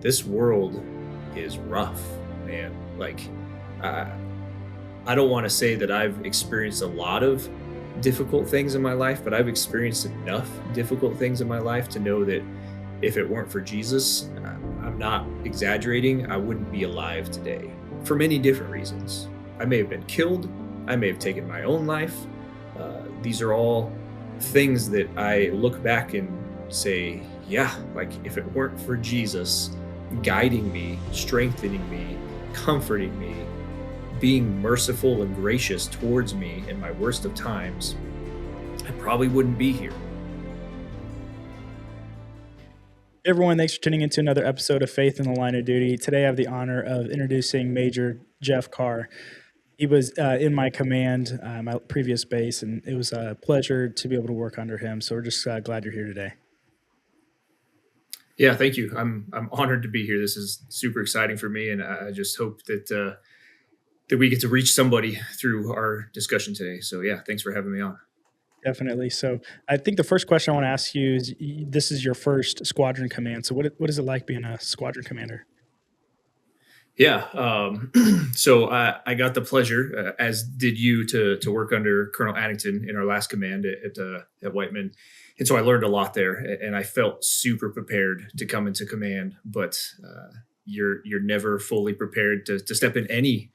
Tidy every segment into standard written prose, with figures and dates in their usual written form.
this world is rough, man. Like, uh, I don't want to say that I've experienced a lot of difficult things in my life, but I've experienced enough difficult things in my life to know that if it weren't for Jesus, I'm not exaggerating, I wouldn't be alive today for many different reasons. I may have been killed, I may have taken my own life. These are all things that I look back and say, yeah, like if it weren't for Jesus guiding me, strengthening me, comforting me, being merciful and gracious towards me in my worst of times, I probably wouldn't be here. Hey everyone, thanks for tuning into another episode of Faith in the Line of Duty. Today I have the honor of introducing Major Jeff Karr. He was in my command, my previous base, and it was a pleasure to be able to work under him. So we're just glad you're here today. Yeah, thank you. I'm honored to be here. This is super exciting for me, and I just hope that we get to reach somebody through our discussion today. So yeah, thanks for having me on. Definitely. So I think the first question I want to ask you is, this is your first squadron command. So what is it like being a squadron commander? Yeah. So I got the pleasure, as did you, to work under Colonel Addington in our last command at Whiteman. And so I learned a lot there, and I felt super prepared to come into command. But you're never fully prepared to step in any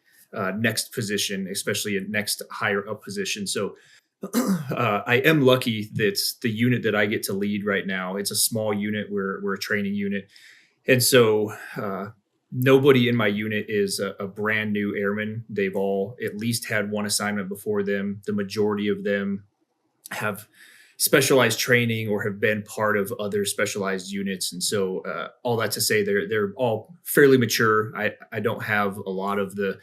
next position, especially a next higher up position. So I am lucky that the unit that I get to lead right now, it's a small unit. We're a training unit. And so nobody in my unit is a brand new airman. They've all at least had one assignment before them. The majority of them have specialized training or have been part of other specialized units. And so all that to say, they're all fairly mature. I don't have a lot of the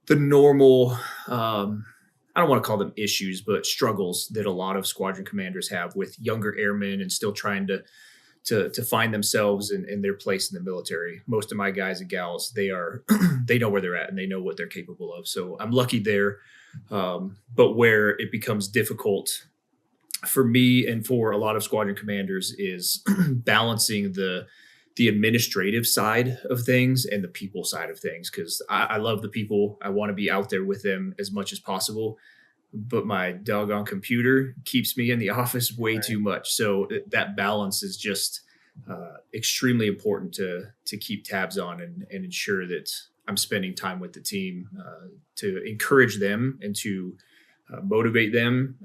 normal, I don't want to call them issues, but struggles that a lot of squadron commanders have with younger airmen and still trying to find themselves in their place in the military. Most of my guys and gals, they know where they're at and they know what they're capable of. So I'm lucky there. But where it becomes difficult for me and for a lot of squadron commanders is balancing the administrative side of things and the people side of things. Cause I love the people. I want to be out there with them as much as possible, but my doggone computer keeps me in the office way too much. So that balance is just extremely important to keep tabs on and ensure that I'm spending time with the team to encourage them and to motivate them.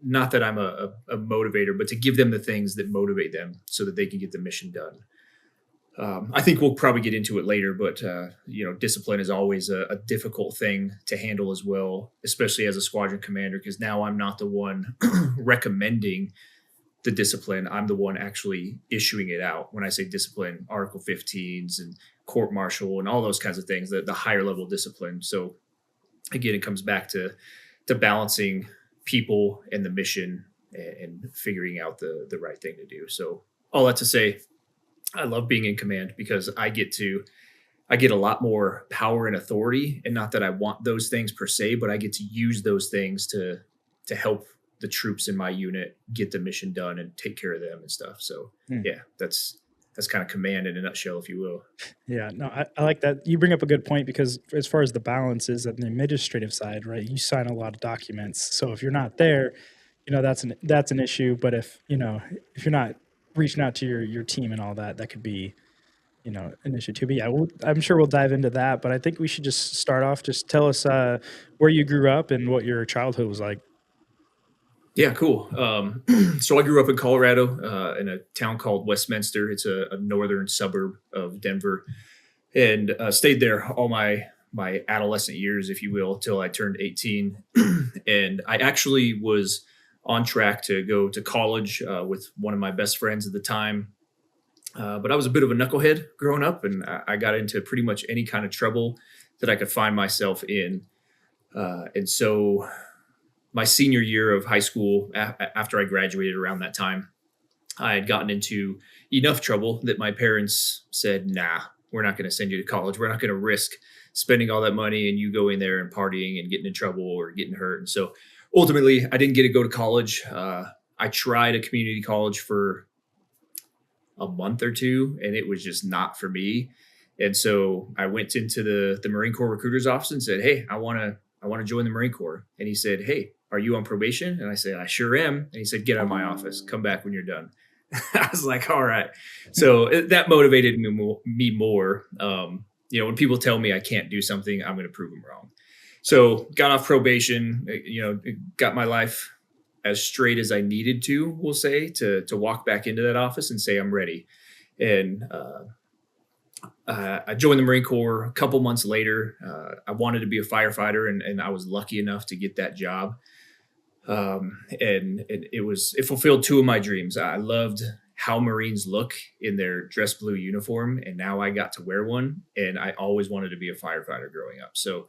Not that I'm a motivator, but to give them the things that motivate them so that they can get the mission done. I think we'll probably get into it later, but discipline is always a difficult thing to handle as well, especially as a squadron commander, because now I'm not the one recommending the discipline. I'm the one actually issuing it out. When I say discipline, Article 15s and court martial and all those kinds of things, the higher level discipline. So again, it comes back to balancing people and the mission and figuring out the right thing to do. So all that to say, I love being in command because I get a lot more power and authority, and not that I want those things per se, but I get to use those things to help the troops in my unit get the mission done and take care of them and stuff. So yeah, that's kind of command in a nutshell, if you will. Yeah, no, I like that. You bring up a good point, because as far as the balance is on the administrative side, right, you sign a lot of documents. So if you're not there, that's an issue. But if you're not reaching out to your team and all that could be, an issue too. But yeah, I'm sure we'll dive into that. But I think we should just start off. Just tell us where you grew up and what your childhood was like. Yeah, cool. So I grew up in Colorado in a town called Westminster. It's a northern suburb of Denver, and stayed there all my adolescent years, if you will, till I turned 18. And I actually was on track to go to college with one of my best friends at the time. But I was a bit of a knucklehead growing up, and I got into pretty much any kind of trouble that I could find myself in. And so my senior year of high school, after I graduated around that time, I had gotten into enough trouble that my parents said, nah, we're not going to send you to college. We're not going to risk spending all that money and you going there and partying and getting in trouble or getting hurt. And so ultimately, I didn't get to go to college. I tried a community college for a month or two, and it was just not for me. And so I went into the Marine Corps recruiter's office and said, "Hey, I want to join the Marine Corps." And he said, "Hey, are you on probation?" And I said, "I sure am." And he said, "Get out of my office. Come back when you're done." I was like, "All right." So that motivated me more. When people tell me I can't do something, I'm going to prove them wrong. So got off probation, got my life as straight as I needed to, we'll say, to walk back into that office and say, I'm ready. And I joined the Marine Corps a couple months later. I wanted to be a firefighter, and I was lucky enough to get that job. And it fulfilled two of my dreams. I loved how Marines look in their dress blue uniform, and now I got to wear one. And I always wanted to be a firefighter growing up. So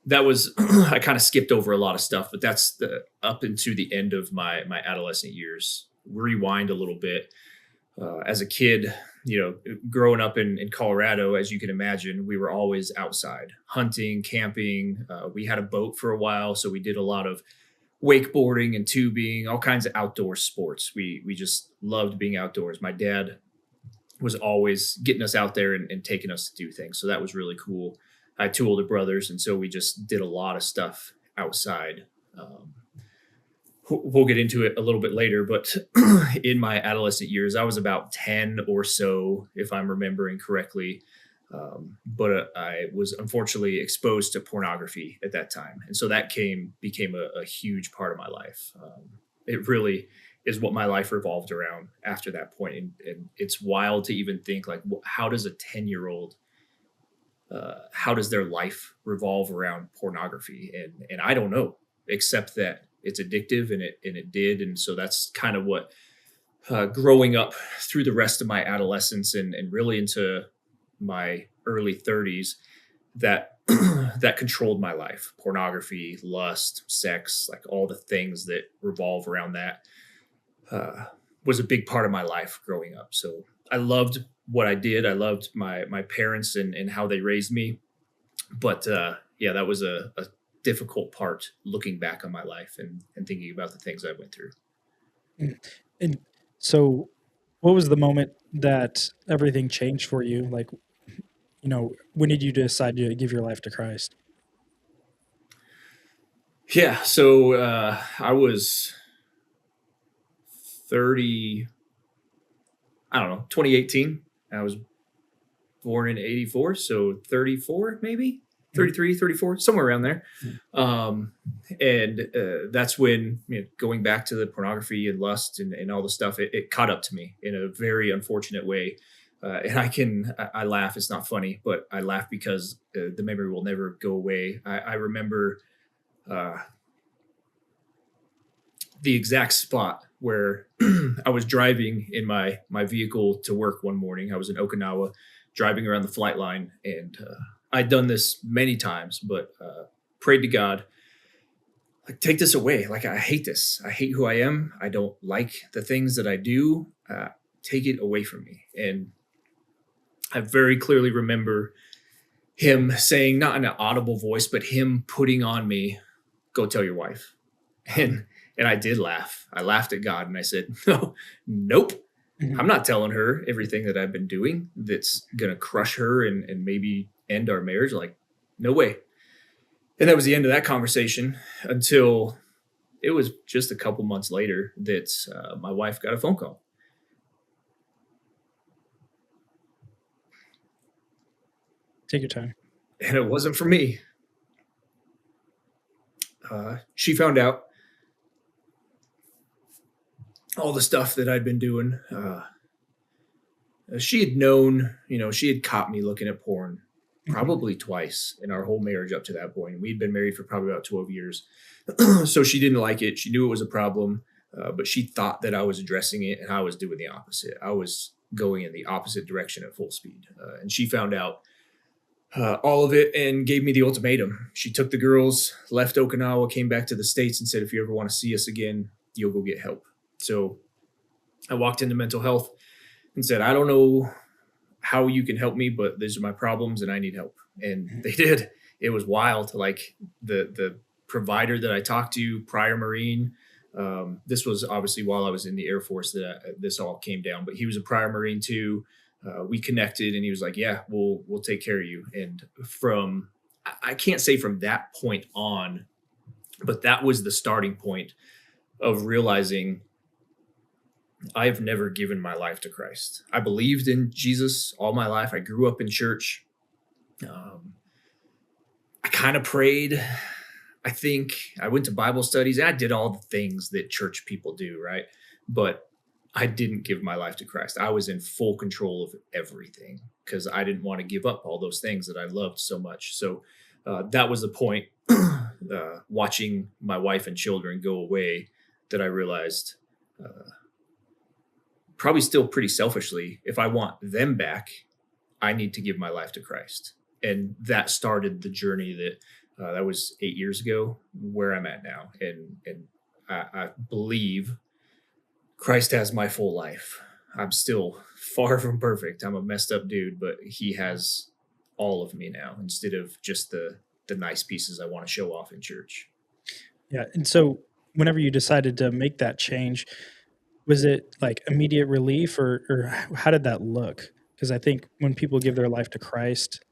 that was I kind of skipped over a lot of stuff, but that's up into the end of my adolescent years. Rewind a little bit. As a kid, growing up in Colorado, as you can imagine, we were always outside hunting, camping. We had a boat for a while, so we did a lot of wakeboarding and tubing, all kinds of outdoor sports. We just loved being outdoors. My dad was always getting us out there and taking us to do things. So that was really cool. I had two older brothers, and so we just did a lot of stuff outside. We'll get into it a little bit later, but in my adolescent years, I was about 10 or so, if I'm remembering correctly. But I was unfortunately exposed to pornography at that time. And so that became a huge part of my life. It really is what my life revolved around after that point. And it's wild to even think, like, how does a 10-year-old, how does their life revolve around pornography? And I don't know, except that it's addictive, and it did. And so that's kind of what growing up through the rest of my adolescence and really into my early 30s, that that controlled my life. Pornography, lust, sex, like all the things that revolve around that was a big part of my life growing up. So I loved what I did. I loved my parents and how they raised me. But that was a difficult part looking back on my life and thinking about the things I went through. And so what was the moment that everything changed for you? Like, when did you decide to give your life to Christ? Yeah. So I was 30, 2018. I was born in 84. So 34, maybe 33, 34, somewhere around there. And that's when, going back to the pornography and lust and all the stuff, it caught up to me in a very unfortunate way. And I laugh. It's not funny, but I laugh because the memory will never go away. I remember the exact spot where I was driving in my vehicle to work one morning. I was in Okinawa driving around the flight line, and I'd done this many times, but prayed to God, like, take this away. Like, I hate this. I hate who I am. I don't like the things that I do. Take it away from me. And I very clearly remember him saying, not in an audible voice, but him putting on me, go tell your wife. And I did laugh. I laughed at God and I said, nope. I'm not telling her everything that I've been doing that's going to crush her and maybe end our marriage. Like, no way. And that was the end of that conversation until it was just a couple months later that my wife got a phone call. Take your time. And it wasn't for me. She found out all the stuff that I'd been doing. She had known, she had caught me looking at porn probably twice in our whole marriage up to that point. We'd been married for probably about 12 years. So she didn't like it. She knew it was a problem, but she thought that I was addressing it, and I was doing the opposite. I was going in the opposite direction at full speed. And she found out all of it and gave me the ultimatum. She took the girls, left Okinawa, came back to the States and said, if you ever want to see us again, you'll go get help. So I walked into mental health and said, I don't know how you can help me, but these are my problems and I need help. And they did. It was wild. Like the provider that I talked to, prior Marine, This was obviously while I was in the Air Force that this all came down. But he was a prior Marine too. We connected, and he was like, "Yeah, we'll take care of you." And from I can't say from that point on, but that was the starting point of realizing I've never given my life to Christ. I believed in Jesus all my life. I grew up in church. Um, I kind of prayed. I think I went to Bible studies. I did all the things that church people do, right? But I didn't give my life to Christ. I was in full control of everything because I didn't want to give up all those things that I loved so much. So that was the point, watching my wife and children go away, that I realized, probably still pretty selfishly, if I want them back, I need to give my life to Christ. And that started the journey that was 8 years ago, where I'm at now. And I believe Christ has my full life. I'm still far from perfect. I'm a messed up dude, but he has all of me now instead of just the nice pieces I want to show off in church. Yeah. And so whenever you decided to make that change, was it like immediate relief, or how did that look? Because I think when people give their life to Christ,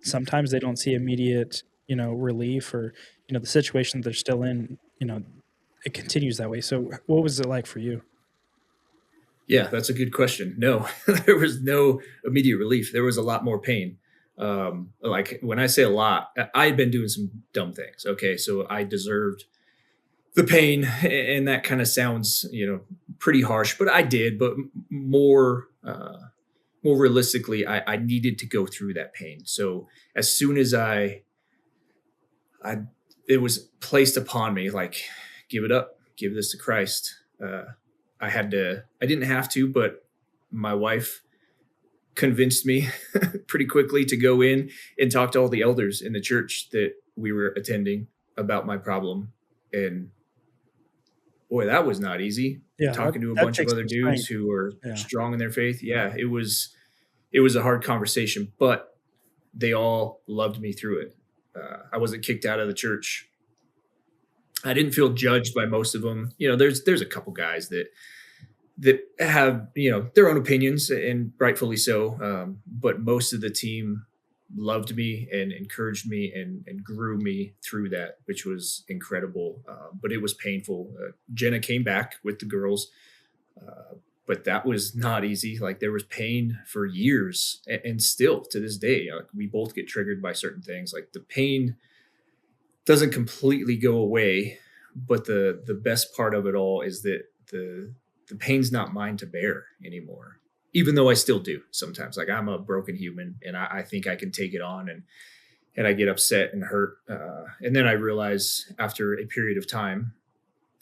sometimes they don't see immediate, relief, or, the situation they're still in, it continues that way. So what was it like for you? Yeah, that's a good question. No, there was no immediate relief. There was a lot more pain. Like when I say a lot, I had been doing some dumb things. Okay, so I deserved the pain, and that kind of sounds, pretty harsh, but I did. But more realistically, I needed to go through that pain. So as soon as I it was placed upon me, like, give it up, give this to Christ. I didn't have to, but my wife convinced me pretty quickly to go in and talk to all the elders in the church that we were attending about my problem. And boy, that was not easy. Yeah, Talking to a that bunch of takes other some dudes strength. who were Yeah. strong in their faith. Yeah, it was a hard conversation, but they all loved me through it. I wasn't kicked out of the church. I didn't feel judged by most of them. There's a couple guys that have, their own opinions, and rightfully so. But most of the team loved me and encouraged me and grew me through that, which was incredible. But it was painful. Jenna came back with the girls, but that was not easy. Like, there was pain for years, and still to this day, we both get triggered by certain things. Like, the pain doesn't completely go away, but the best part of it all is that the pain's not mine to bear anymore, even though I still do sometimes. Like, I'm a broken human, and I think I can take it on, and I get upset and hurt. And then I realize after a period of time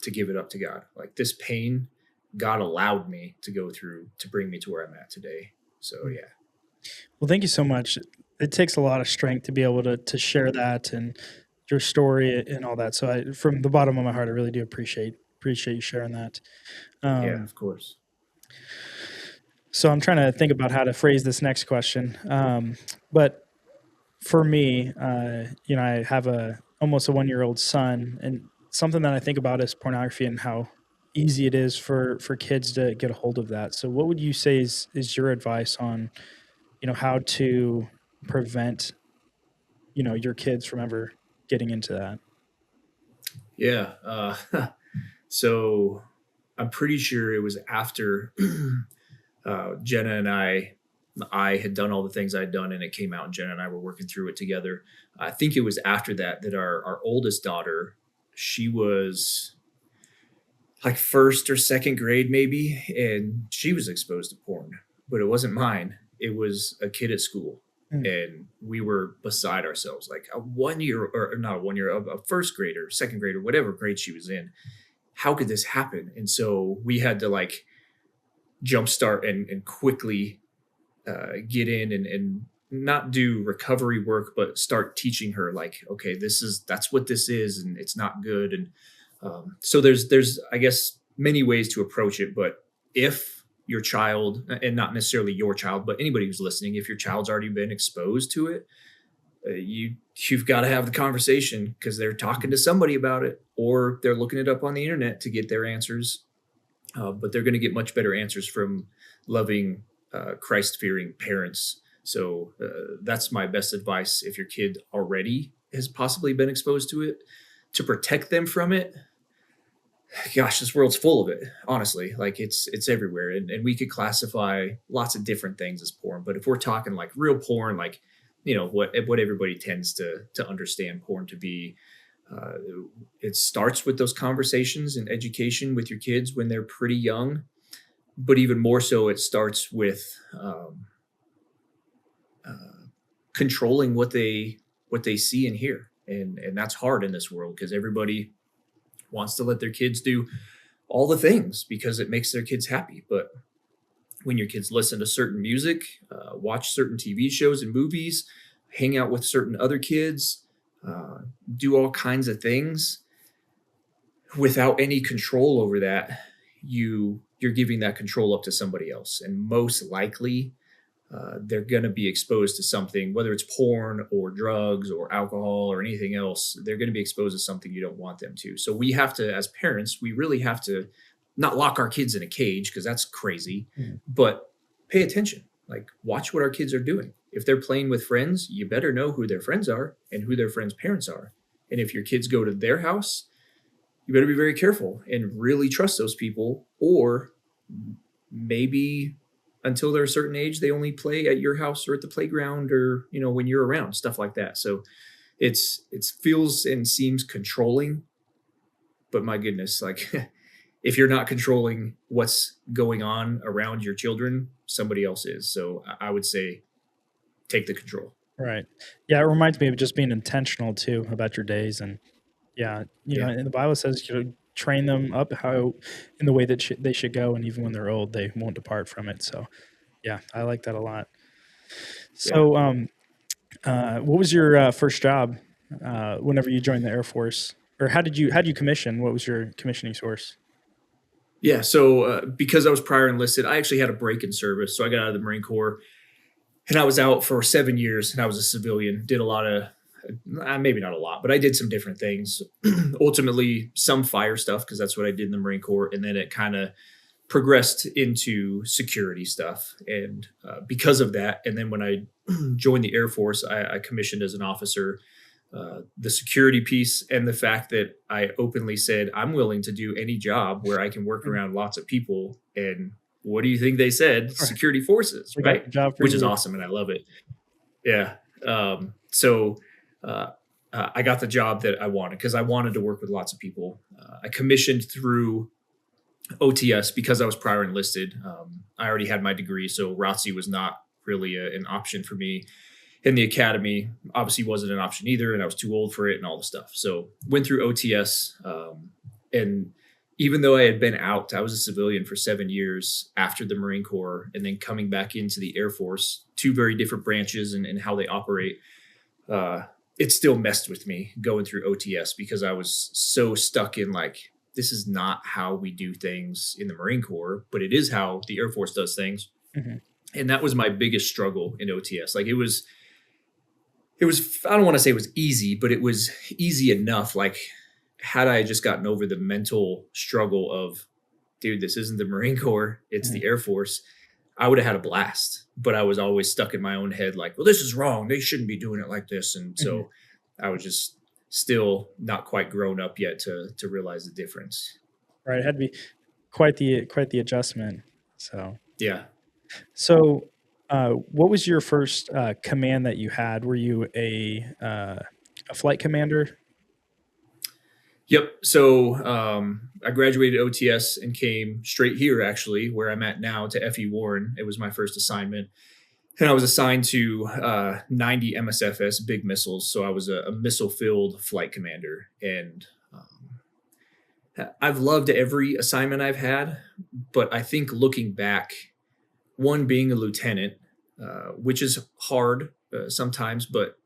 to give it up to God. Like, this pain, God allowed me to go through to bring me to where I'm at today. So, yeah. Well, thank you so much. It takes a lot of strength to be able to share that and your story and all that. So from the bottom of my heart, I really do appreciate you sharing that. Yeah, of course. So I'm trying to think about how to phrase this next question. But for me, I have almost a 1-year-old son, and something that I think about is pornography and how easy it is for kids to get a hold of that. So what would you say is your advice on, how to prevent, your kids from ever getting into that? Yeah. So I'm pretty sure it was after Jenna and I had done all the things I'd done, and it came out, and Jenna and I were working through it together. I think it was after that our oldest daughter, she was like first or second grade maybe, and she was exposed to porn, but it wasn't mine. It was a kid at school. And we were beside ourselves, like a 1 year, or not a 1 year, a first grader, second grader, whatever grade she was in. How could this happen? And so we had to like jumpstart and quickly get in and not do recovery work, but start teaching her, like, okay, that's what this is, and it's not good. And so there's I guess many ways to approach it, but if your child, and not necessarily your child, but anybody who's listening, if your child's already been exposed to it, you've got to have the conversation because they're talking to somebody about it, or they're looking it up on the internet to get their answers. But they're going to get much better answers from loving, Christ-fearing parents. So that's my best advice. If your kid already has possibly been exposed to it, to protect them from it. Gosh, this world's full of it. Honestly, like it's everywhere, and we could classify lots of different things as porn. But if we're talking like real porn, like what everybody tends to understand porn to be, uh, it starts with those conversations and education with your kids when they're pretty young. But even more so, it starts with uh, controlling what they see and hear, and that's hard in this world because everybody wants to let their kids do all the things because it makes their kids happy. But when your kids listen to certain music, watch certain TV shows and movies, hang out with certain other kids, uh, do all kinds of things without any control over that, you're giving that control up to somebody else, and most likely they're going to be exposed to something, whether it's porn or drugs or alcohol or anything else. They're going to be exposed to something you don't want them to. So we have to, as parents, we really have to not lock our kids in a cage because that's crazy, but pay attention. Like, watch what our kids are doing. If they're playing with friends, you better know who their friends are and who their friends' parents are. And if your kids go to their house, you better be very careful and really trust those people. Or maybe until they're a certain age, they only play at your house or at the playground, or when you're around, stuff like that. So it feels and seems controlling, but my goodness, like if you're not controlling what's going on around your children, somebody else is. So I would say take the control. Right. Yeah, it reminds me of just being intentional too about your days. And yeah, Yeah. and the Bible says, train them up how in the way that they should go, and even when they're old, they won't depart from it. So yeah, I like that a lot. Yeah. So what was your first job whenever you joined the Air Force? Or how did you commission? What was your commissioning source? Yeah. So because I was prior enlisted, I actually had a break in service. So I got out of the Marine Corps, and I was out for 7 years, and I was a civilian. Did a lot of, maybe not a lot, but I did some different things. Ultimately, some fire stuff because that's what I did in the Marine Corps, and then it kind of progressed into security stuff. And because of that, and then when I joined the Air Force, I commissioned as an officer. The security piece and the fact that I openly said I'm willing to do any job where I can work around lots of people. And what do you think they said? Security forces, We got right? the job for Which is you. awesome, and I love it. Yeah. So I got the job that I wanted because I wanted to work with lots of people. I commissioned through OTS because I was prior enlisted. I already had my degree, so ROTC was not really an option for me. And the academy obviously wasn't an option either, and I was too old for it and all the stuff. So went through OTS, and even though I had been out, I was a civilian for 7 years after the Marine Corps, and then coming back into the Air Force, two very different branches and how they operate. It still messed with me going through OTS because I was so stuck in like, this is not how we do things in the Marine Corps, but it is how the Air Force does things. Mm-hmm. And that was my biggest struggle in OTS. Like it was, I don't want to say it was easy, but it was easy enough. Like, had I just gotten over the mental struggle of, dude, this isn't the Marine Corps, it's the Air Force, I would have had a blast. But I was always stuck in my own head, like, well, this is wrong. They shouldn't be doing it like this. And so I was just still not quite grown up yet to realize the difference. Right. It had to be quite the adjustment. So Yeah. So, what was your first command that you had? Were you a flight commander? Yep. So I graduated OTS and came straight here, actually, where I'm at now, to FE Warren. It was my first assignment. And I was assigned to 90 MSFS big missiles. So I was a missile field flight commander. And I've loved every assignment I've had. But I think looking back, one, being a lieutenant, which is hard sometimes, but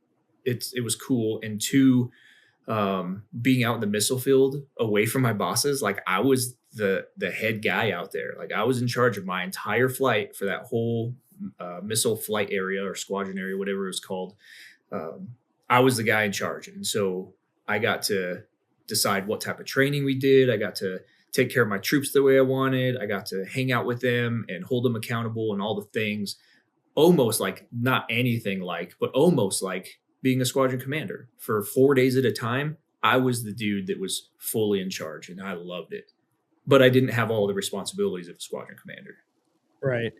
it was cool. And two, being out in the missile field away from my bosses, like I was the head guy out there. Like I was in charge of my entire flight for that whole missile flight area or squadron area, whatever it was called. I was the guy in charge. And so I got to decide what type of training we did. I got to take care of my troops the way I wanted. I got to hang out with them and hold them accountable and all the things, almost like not anything like, but almost like being a squadron commander for 4 days at a time. I was the dude that was fully in charge and I loved it, but I didn't have all the responsibilities of a squadron commander. Right.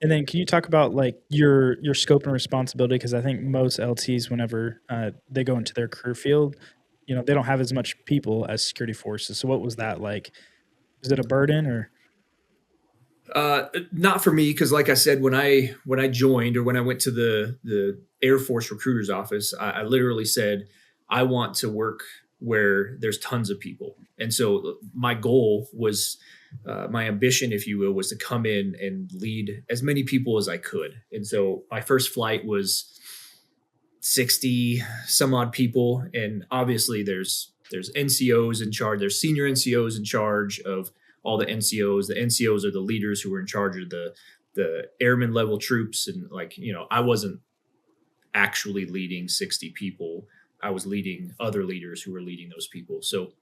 And then can you talk about like your scope and responsibility? Because I think most LTs, whenever they go into their career field, they don't have as much people as security forces. So what was that like? Was it a burden or? Not for me, because like I said, when I joined or when I went to the Air Force recruiter's office, I literally said, I want to work where there's tons of people. And so my goal was, my ambition, if you will, was to come in and lead as many people as I could. And so my first flight was 60 some odd people. And obviously there's NCOs in charge. There's senior NCOs in charge of all the NCOs. The NCOs are the leaders who were in charge of the airman level troops. And like, I wasn't actually leading 60 people. I was leading other leaders who were leading those people. So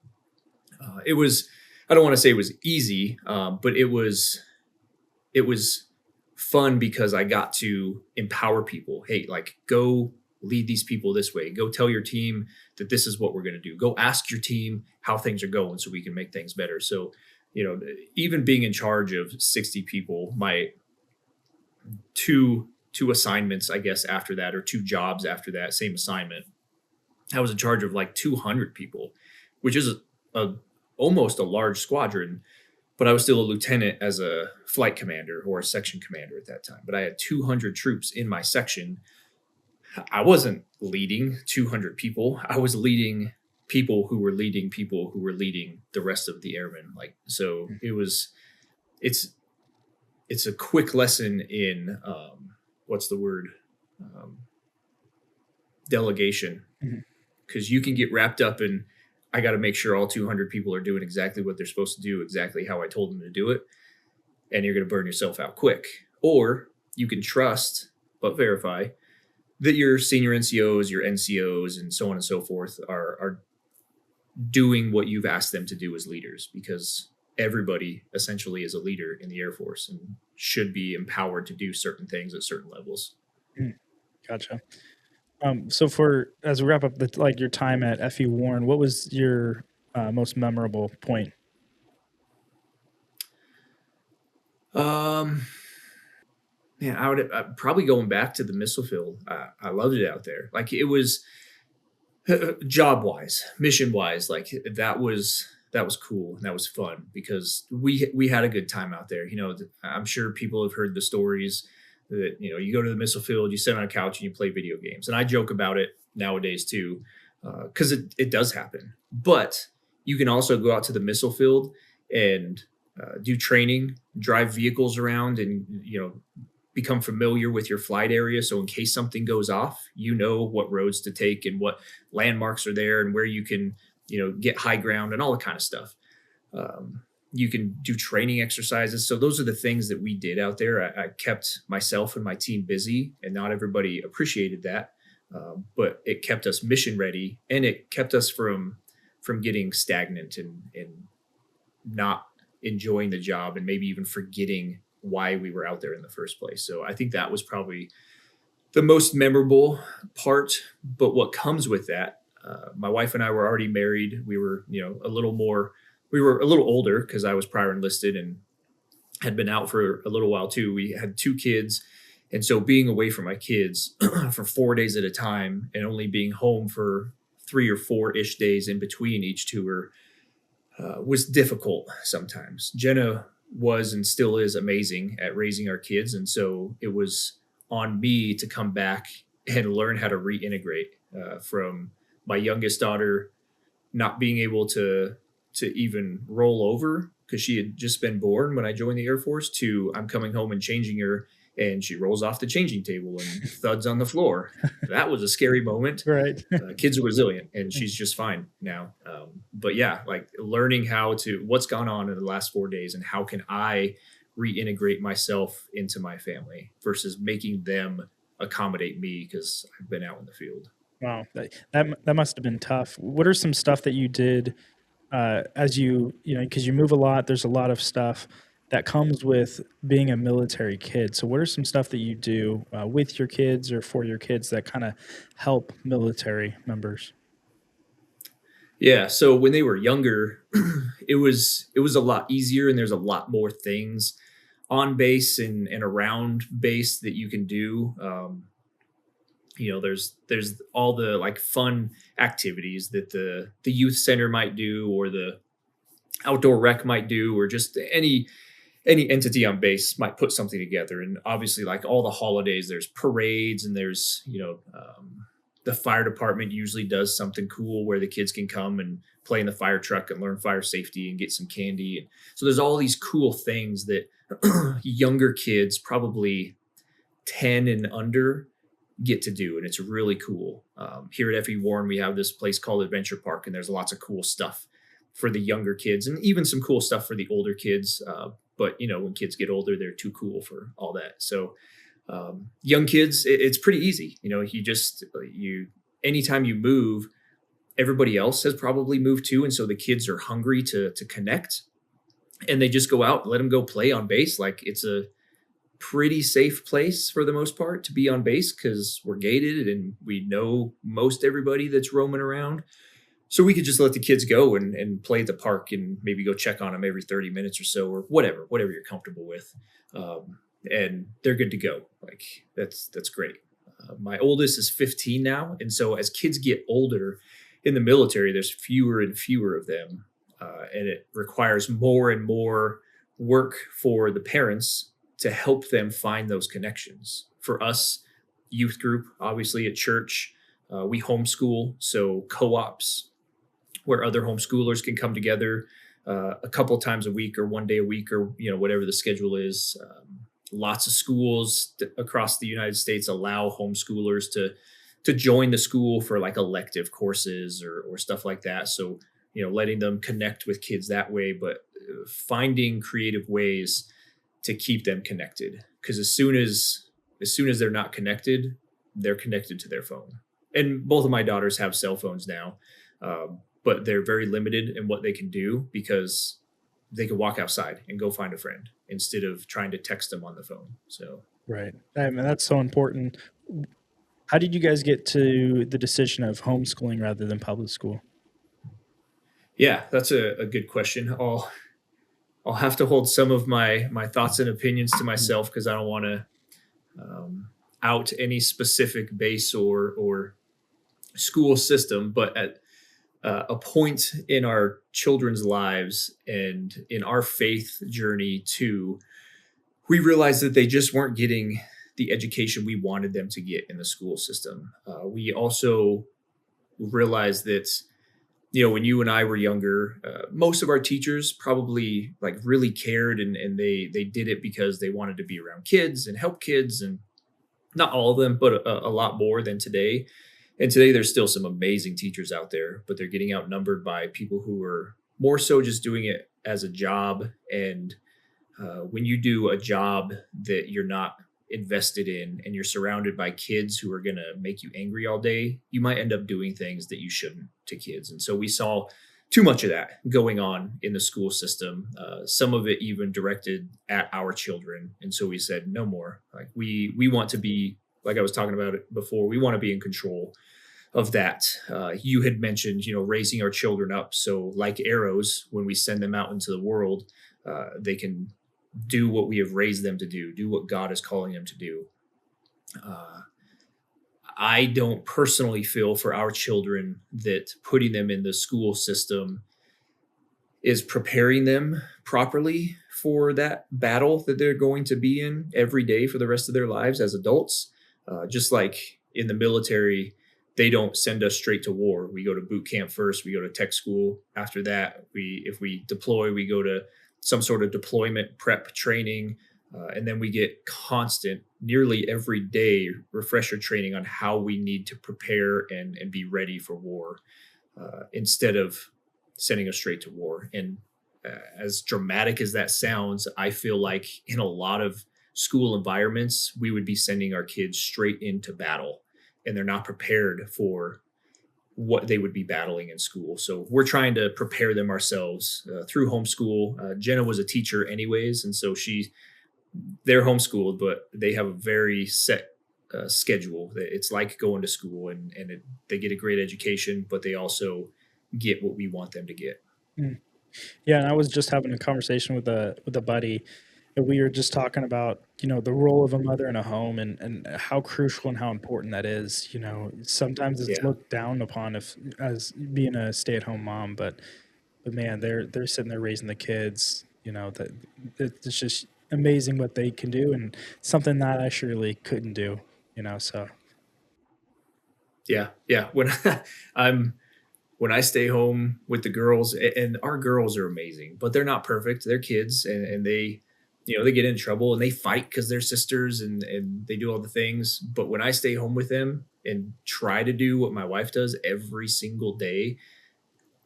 it was, I don't want to say it was easy, but it was fun because I got to empower people. Hey, like, go lead these people this way. Go tell your team that this is what we're going to do. Go ask your team how things are going so we can make things better. So, even being in charge of 60 people, my two assignments, I guess, after that, or 2 jobs after that same assignment, I was in charge of like 200 people, which is almost a large squadron, but I was still a lieutenant as a flight commander or a section commander at that time. But I had 200 troops in my section. I wasn't leading 200 people. I was leading people who were leading people who were leading the rest of the airmen. Like, so it's a quick lesson in, what's the word? Delegation. Because you can get wrapped up in, I got to make sure all 200 people are doing exactly what they're supposed to do, exactly how I told them to do it. And you're going to burn yourself out quick. Or you can trust, but verify that your senior NCOs, your NCOs, and so on and so forth are doing what you've asked them to do as leaders, because everybody essentially is a leader in the Air Force and should be empowered to do certain things at certain levels. Gotcha. So as we wrap up your time at FE Warren, what was your most memorable point? Man, I'd probably going back to the missile field. I loved it out there. Like, it was job wise, mission wise, like that was cool and that was fun because we had a good time out there. I'm sure people have heard the stories that, you go to the missile field, you sit on a couch and you play video games. And I joke about it nowadays too, because it does happen. But you can also go out to the missile field and do training, drive vehicles around, and become familiar with your flight area. So in case something goes off, what roads to take and what landmarks are there and where you can, get high ground and all that kind of stuff. You can do training exercises. So those are the things that we did out there. I kept myself and my team busy, and not everybody appreciated that. But it kept us mission ready, and it kept us from getting stagnant and not enjoying the job and maybe even forgetting why we were out there in the first place. So I think that was probably the most memorable part. But what comes with that, my wife and I were already married. We were, a little older because I was prior enlisted and had been out for a little while too. We had 2 kids. And so being away from my kids for 4 days at a time and only being home for 3 or 4-ish days in between each tour was difficult sometimes. Jenna was and still is amazing at raising our kids. And so it was on me to come back and learn how to reintegrate from my youngest daughter not being able to even roll over because she had just been born when I joined the Air Force, to I'm coming home and changing her and she rolls off the changing table and thuds on the floor. That was a scary moment. Right. Kids are resilient and she's just fine now. But yeah, like learning what's gone on in the last 4 days and how can I reintegrate myself into my family versus making them accommodate me because I've been out in the field. Wow, that must have been tough. What are some stuff that you did as you know, because you move a lot, there's a lot of stuff that comes with being a military kid. So, what are some stuff that you do with your kids or for your kids that kind of help military members? Yeah, so when they were younger, it was a lot easier, and there's a lot more things on base and around base that you can do. There's all the like fun activities that the youth center might do, or the outdoor rec might do, or just any entity on base might put something together. And obviously, like all the holidays, there's parades, and there's the fire department usually does something cool where the kids can come and play in the fire truck and learn fire safety and get some candy. And so there's all these cool things that younger kids, probably 10 and under, get to do, and it's really cool. Here at FE Warren, we have this place called Adventure Park, and there's lots of cool stuff for the younger kids, and even some cool stuff for the older kids. But when kids get older, they're too cool for all that. So young kids, it's pretty easy. You anytime you move, everybody else has probably moved too, and so the kids are hungry to connect, and they just go out, let them go play on base. Like, it's a pretty safe place for the most part to be on base, because we're gated and we know most everybody that's roaming around. So we could just let the kids go and play at the park, and maybe go check on them every 30 minutes or so, or whatever you're comfortable with. And they're good to go. Like, that's great. My oldest is 15 now. And so as kids get older in the military, there's fewer and fewer of them. And it requires more and more work for the parents to help them find those connections. For us, youth group, obviously at church, we homeschool. So co-ops where other homeschoolers can come together a couple times a week, or one day a week, or whatever the schedule is. Lots of schools across the United States allow homeschoolers to join the school for like elective courses or stuff like that. So letting them connect with kids that way, but finding creative ways to keep them connected. Because as soon as they're not connected, they're connected to their phone. And both of my daughters have cell phones now, but they're very limited in what they can do, because they can walk outside and go find a friend instead of trying to text them on the phone. So Right. I mean, that's so important. How did you guys get to the decision of homeschooling rather than public school? yeah, that's a good question. I'll have to hold some of my thoughts and opinions to myself, because I don't want to out any specific base or school system. But at a point in our children's lives and in our faith journey too, we realized that they just weren't getting the education we wanted them to get in the school system. We also realized that when you and I were younger, most of our teachers probably like really cared, and they did it because they wanted to be around kids and help kids, and not all of them, but a lot more than today. And today there's still some amazing teachers out there, but they're getting outnumbered by people who are more so just doing it as a job. And when you do a job that you're not invested in, and you're surrounded by kids who are going to make you angry all day, you might end up doing things that you shouldn't to kids. And so we saw too much of that going on in the school system, some of it even directed at our children. And so we said, no more. Like, we want to be, like I was talking about it before, we want to be in control of that. You had mentioned, raising our children up so, like arrows, when we send them out into the world, they can do what we have raised them to do what God is calling them to do. I don't personally feel for our children that putting them in the school system is preparing them properly for that battle that they're going to be in every day for the rest of their lives as adults. Just like in the military, they don't send us straight to war. We go to boot camp first. We go to tech school. After that, if we deploy, we go to some sort of deployment prep training. And then we get constant, nearly every day, refresher training on how we need to prepare and be ready for war, instead of sending us straight to war. And as dramatic as that sounds, I feel like in a lot of school environments, we would be sending our kids straight into battle. and they're not prepared for what they would be battling in school. So we're trying to prepare them ourselves through homeschool. Jenna was a teacher anyways, and so they're homeschooled, but they have a very set schedule. It's like going to school, and they get a great education, but they also get what we want them to get. Mm. Yeah, and I was just having a conversation with a buddy, and we were just talking about, the role of a mother in a home, and how crucial and how important that is. Sometimes it's Yeah. looked down upon if as being a stay-at-home mom, but man, they're sitting there raising the kids. That it's just amazing what they can do, and something that I surely couldn't do. So Yeah. Yeah. When I'm when I stay home with the girls, and our girls are amazing, but they're not perfect. They're kids, and they, they get in trouble and they fight because they're sisters, and they do all the things. But when I stay home with them and try to do what my wife does every single day,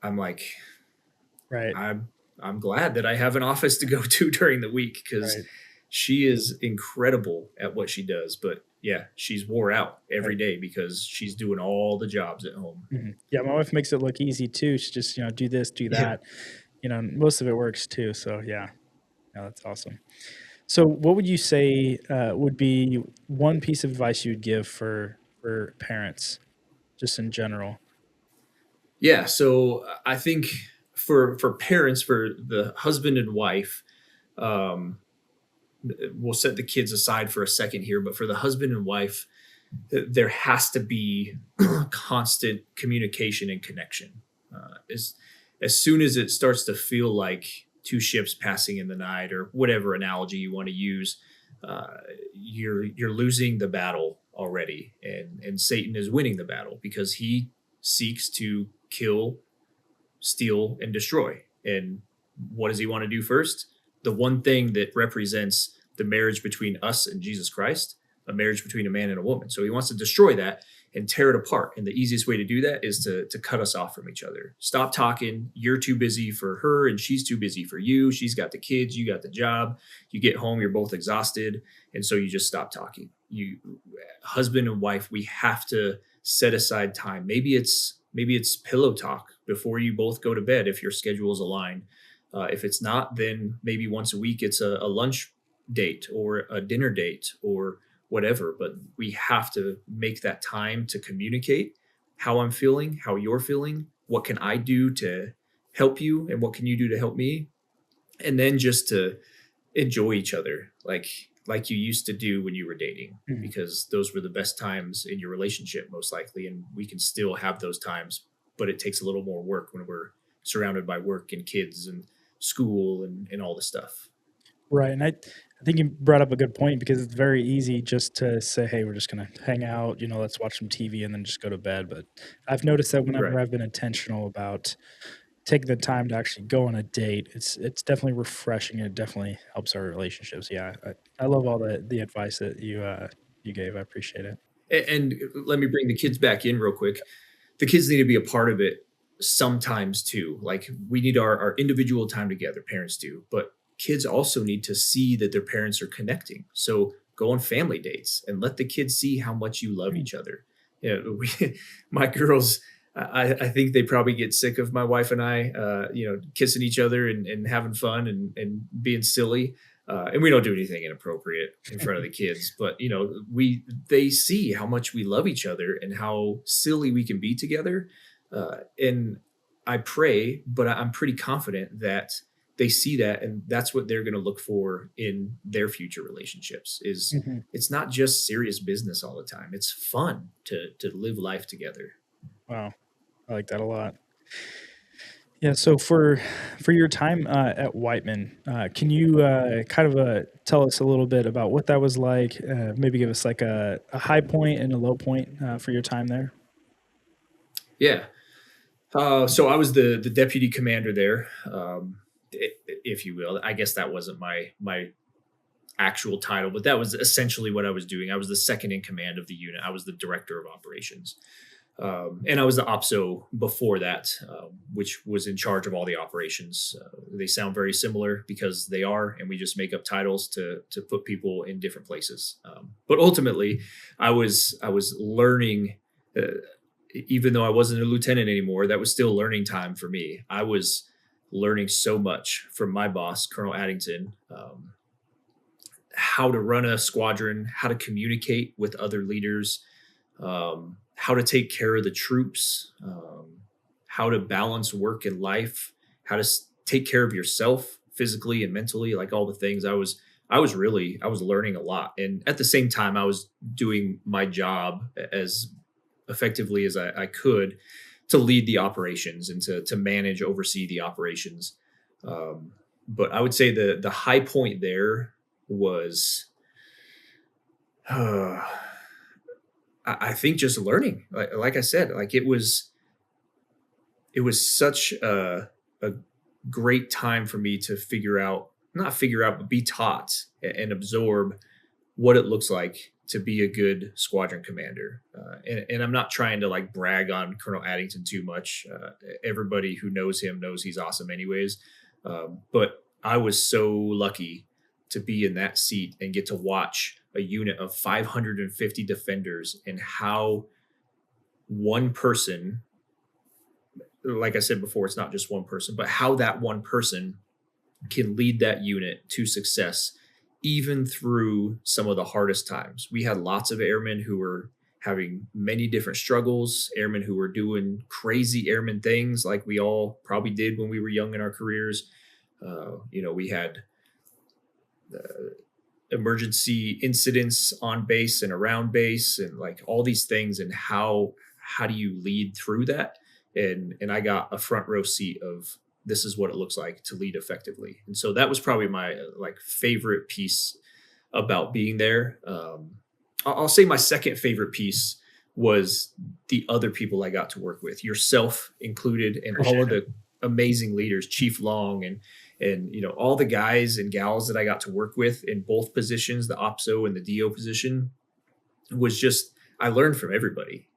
I'm like, right, I'm glad that I have an office to go to during the week, because right, she is incredible at what she does. But yeah, she's wore out every right. day because she's doing all the jobs at home. Mhm. Yeah, my wife makes it look easy too. She just, do this, do Yeah. that. Most of it works too. So yeah, that's awesome. So, what would you say would be one piece of advice you would give for parents, just in general? Yeah, so I think for parents, for the husband and wife, um, we'll set the kids aside for a second here, but for the husband and wife, there has to be constant communication and connection. As soon as it starts to feel like two ships passing in the night, or whatever analogy you want to use, uh, you're losing the battle already, and Satan is winning the battle because he seeks to kill, steal, and destroy. And what does he want to do first? The one thing that represents the marriage between us and Jesus Christ, a marriage between a man and a woman. So he wants to destroy that and tear it apart. And the easiest way to do that is to cut us off from each other. Stop talking. You're too busy for her, and she's too busy for you. She's got the kids, you got the job. You get home, you're both exhausted. And so you just stop talking. Husband and wife, we have to set aside time. Maybe it's pillow talk before you both go to bed if your schedules align. If it's not, then maybe once a week it's a lunch date or a dinner date or whatever. But we have to make that time to communicate how I'm feeling, how you're feeling, what can I do to help you, and what can you do to help me, and then just to enjoy each other like you used to do when you were dating, Mhm. because those were the best times in your relationship, most likely, and we can still have those times, but it takes a little more work when we're surrounded by work and kids and school and all the stuff. Right, and I think you brought up a good point because it's very easy just to say, "Hey, we're just gonna hang out, let's watch some TV and then just go to bed." But I've noticed that whenever Right. I've been intentional about taking the time to actually go on a date, it's definitely refreshing, and it definitely helps our relationships. Yeah, I love all the advice that you gave. I appreciate it. And let me bring the kids back in real quick. The kids need to be a part of it sometimes too. Like, we need our individual time together, parents do, but kids also need to see that their parents are connecting. So go on family dates and let the kids see how much you love Mm. each other. My girls, I think they probably get sick of my wife and I, kissing each other and having fun and being silly. And we don't do anything inappropriate in front of the kids, but they see how much we love each other and how silly we can be together. And I pray, but I'm pretty confident that they see that, and that's what they're going to look for in their future relationships. Is Mhm. it's not just serious business all the time. It's fun to live life together. Wow, I like that a lot. Yeah, so for your time at Whiteman, can you kind of tell us a little bit about what that was like? Maybe give us like a high point and a low point for your time there. Yeah. So I was the deputy commander there, if you will. I guess that wasn't my actual title, but that was essentially what I was doing. I was the second in command of the unit. I was the director of operations. And I was the OPSO before that, which was in charge of all the operations. They sound very similar because they are, and we just make up titles to put people in different places. But ultimately, I was learning. Even though I wasn't a lieutenant anymore, that was still learning time for me. I was learning so much from my boss, Colonel Addington, how to run a squadron, how to communicate with other leaders, how to take care of the troops, how to balance work and life, how to take care of yourself physically and mentally, like all the things. I was learning a lot, and at the same time, I was doing my job as effectively as I could to lead the operations and to manage, oversee the operations. But I would say the high point there was. I think just learning, like I said, like it was such a great time for me to not figure out, but be taught and absorb what it looks like to be a good squadron commander. And I'm not trying to like brag on Colonel Addington too much. Everybody who knows him knows he's awesome anyways. But I was so lucky to be in that seat and get to watch a unit of 550 defenders and how one person, like I said before, it's not just one person, but how that one person can lead that unit to success, even through some of the hardest times. We had lots of airmen who were having many different struggles, airmen who were doing crazy airman things like we all probably did when we were young in our careers. We had emergency incidents on base and around base and like all these things, and how do you lead through that? And I got a front row seat of this is what it looks like to lead effectively. And so that was probably my like favorite piece about being there. I'll say my second favorite piece was the other people I got to work with, yourself included, and all of the amazing leaders, Chief Long and all the guys and gals that I got to work with in both positions, the OPSO and the DO position, was just, I learned from everybody,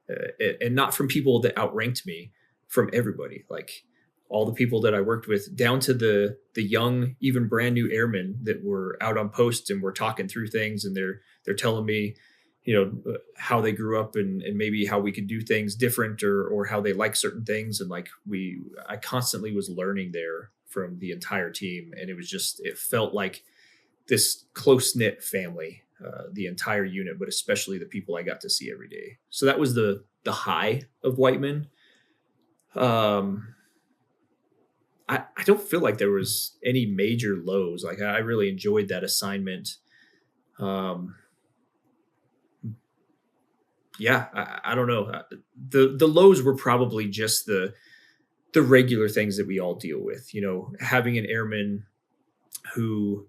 and not from people that outranked me, from everybody. Like all the people that I worked with, down to the young, even brand new airmen that were out on post and we're talking through things, and they're telling me, how they grew up and maybe how we could do things different, or how they like certain things. And like I constantly was learning there from the entire team. And it felt like this close knit family, the entire unit, but especially the people I got to see every day. So that was the high of Whiteman. I don't feel like there was any major lows. Like I really enjoyed that assignment. I don't know. The lows were probably just the regular things that we all deal with, having an airman who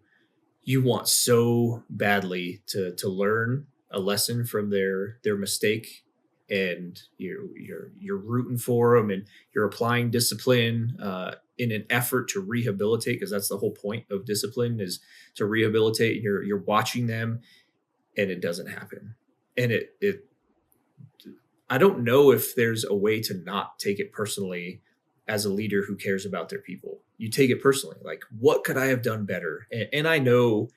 you want so badly to learn a lesson from their mistake, and you're rooting for them, and you're applying discipline in an effort to rehabilitate, because that's the whole point of discipline, is to rehabilitate. You're watching them, and it doesn't happen. And I don't know if there's a way to not take it personally as a leader who cares about their people. You take it personally, like, what could I have done better? And I know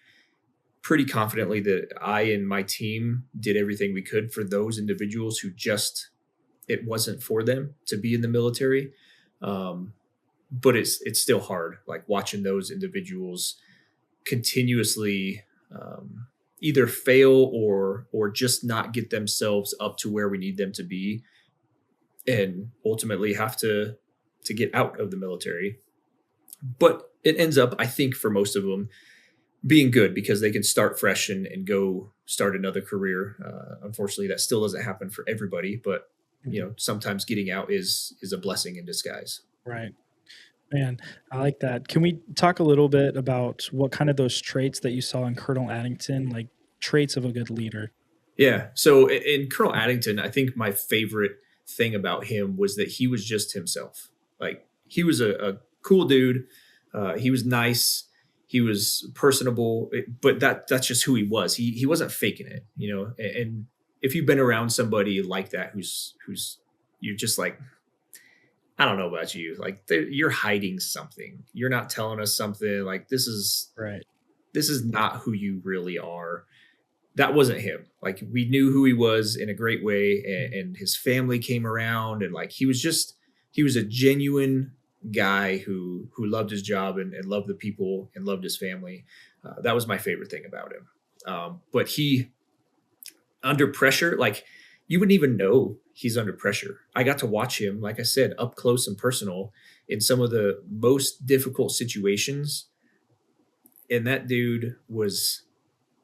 pretty confidently that I and my team did everything we could for those individuals who just, it wasn't for them to be in the military. But it's still hard, like watching those individuals continuously either fail or just not get themselves up to where we need them to be, and ultimately have to get out of the military. But it ends up, I think, for most of them, being good, because they can start fresh and go start another career. Unfortunately, that still doesn't happen for everybody, but sometimes getting out is a blessing in disguise. Right. Man, I like that. Can we talk a little bit about what kind of those traits that you saw in Colonel Addington, like traits of a good leader? Yeah. So in Colonel Addington, I think my favorite thing about him was that he was just himself. Like, he was a cool dude. He was nice. He was personable, but that's just who he was. He wasn't faking it, And if you've been around somebody like that, who's you're just like, I don't know about you. Like you're hiding something. You're not telling us something. Like Right. this is not who you really are. That wasn't him. Like we knew who he was in a great way, and his family came around, and like he was a genuine guy who loved his job and loved the people and loved his family. That was my favorite thing about him. But he under pressure, like you wouldn't even know he's under pressure. I got to watch him, like I said, up close and personal in some of the most difficult situations. And that dude was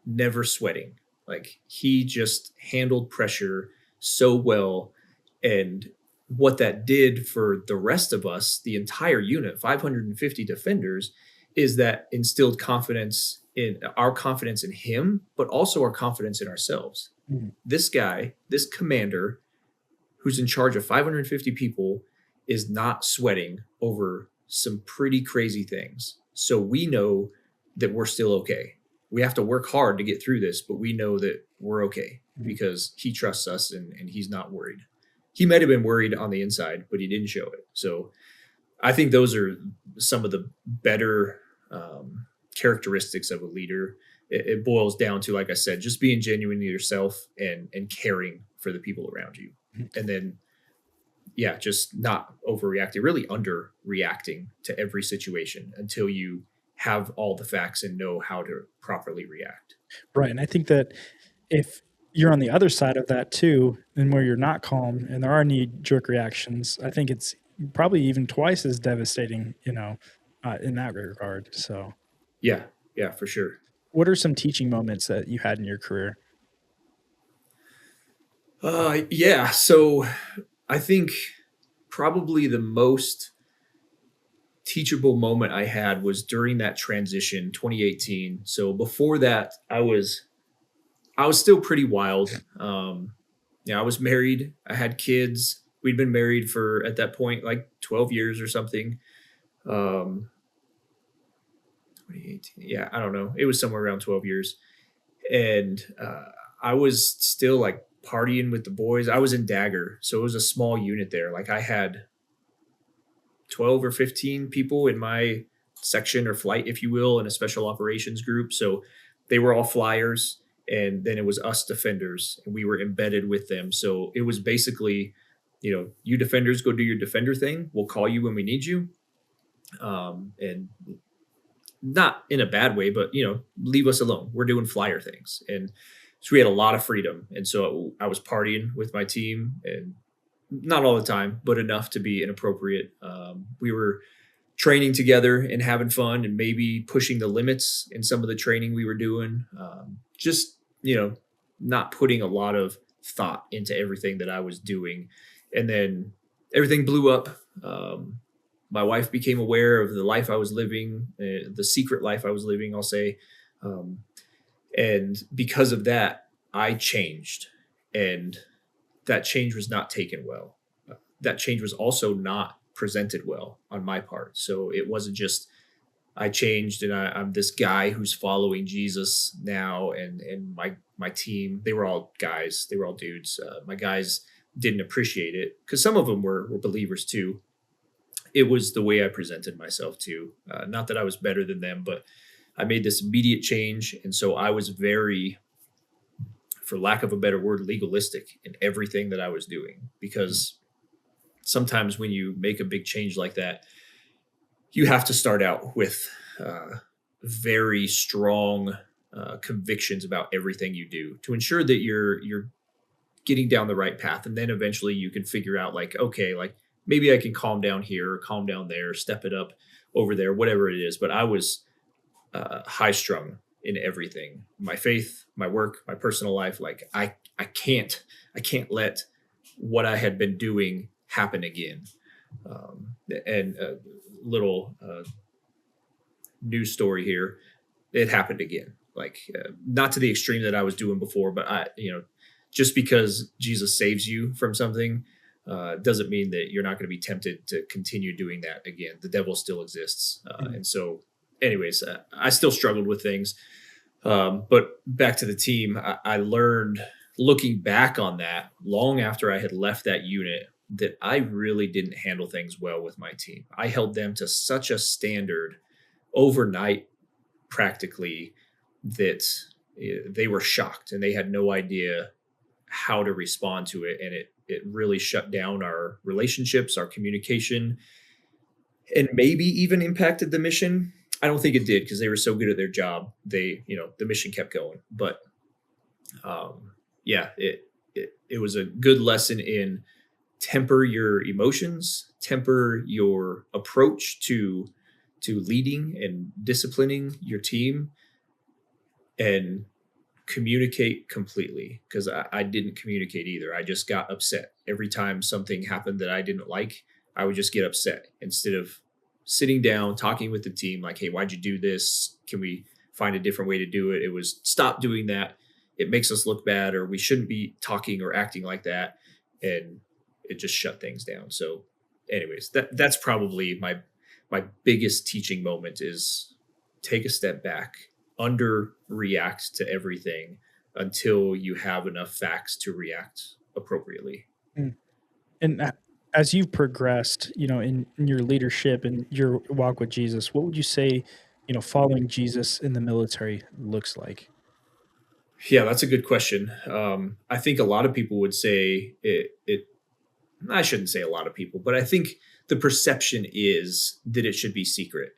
never sweating. Like he just handled pressure so well. And what that did for the rest of us, the entire unit, 550 defenders, is that instilled confidence in him, but also our confidence in ourselves. Mhm. This guy, this commander who's in charge of 550 people is not sweating over some pretty crazy things. So we know that we're still okay. We have to work hard to get through this, but we know that we're okay because he trusts us and he's not worried. He might have been worried on the inside, but he didn't show it. So I think those are some of the better characteristics of a leader. It boils down to, like I said, just being genuine to yourself and caring for the people around you. And then, yeah, just not overreacting, really underreacting to every situation until you have all the facts and know how to properly react. Right. And I think that if you're on the other side of that too, and where you're not calm and there are knee-jerk reactions, I think it's probably even twice as devastating, in that regard. So, Yeah, for sure. what are some teaching moments that you had in your career? Yeah, so I think probably the most teachable moment I had was during that transition, 2018. So before that, I was still pretty wild. Yeah, I was married. I had kids. We'd been married for at that point like 12 years or something. 2018. Yeah, I don't know. It was somewhere around 12 years, and I was still like partying with the boys. I was in Dagger, so it was a small unit there. Like I had 12 or 15 people in my section or flight, if you will, in a special operations group. So they were all flyers, and then it was us defenders, and we were embedded with them. So it was basically, you defenders go do your defender thing. We'll call you when we need you. And not in a bad way, but leave us alone. We're doing flyer things. And so we had a lot of freedom. And so I was partying with my team, and not all the time, but enough to be inappropriate. We were training together and having fun and maybe pushing the limits in some of the training we were doing. Just, not putting a lot of thought into everything that I was doing. And then everything blew up. My wife became aware of the life I was living, the secret life I was living, I'll say. And because of that, I changed. And that change was not taken well. That change was also not presented well on my part. So it wasn't just I changed and I'm this guy who's following Jesus now. And my team, they were all guys. They were all dudes. My guys didn't appreciate it because some of them were believers too. It was the way I presented myself too. Not that I was better than them, but I made this immediate change. And so I was very, for lack of a better word, legalistic in everything that I was doing. Because sometimes when you make a big change like that, you have to start out with very strong convictions about everything you do to ensure that you're getting down the right path. And then eventually you can figure out like, okay, like maybe I can calm down here or calm down there, step it up over there, whatever it is. But I was high strung in everything, my faith, my work, my personal life. Like I can't let what I had been doing happen again. And a little news story here. It happened again. Like not to the extreme that I was doing before, but just because Jesus saves you from something doesn't mean that you're not going to be tempted to continue doing that again. The devil still exists. And so anyways, I still struggled with things. But back to the team, I learned looking back on that long after I had left that unit, that I really didn't handle things well with my team. I held them to such a standard overnight, practically, that they were shocked and they had no idea how to respond to it. And it really shut down our relationships, our communication, and maybe even impacted the mission. I don't think it did because they were so good at their job. The mission kept going. But yeah, it was a good lesson in temper your emotions, temper your approach to leading and disciplining your team, and communicate completely, because I didn't communicate either. I just got upset every time something happened that I didn't like. I would just get upset instead of sitting down, talking with the team, like, hey, why'd you do this? Can we find a different way to do it? It was, stop doing that. It makes us look bad, or we shouldn't be talking or acting like that. And it just shut things down. So anyways, that's probably my biggest teaching moment, is take a step back, underreact to everything until you have enough facts to react appropriately. Mm. And as you've progressed, in your leadership and your walk with Jesus, what would you say, following Jesus in the military looks like? Yeah, that's a good question. I think a lot of people would say it. I shouldn't say a lot of people, but I think the perception is that it should be secret.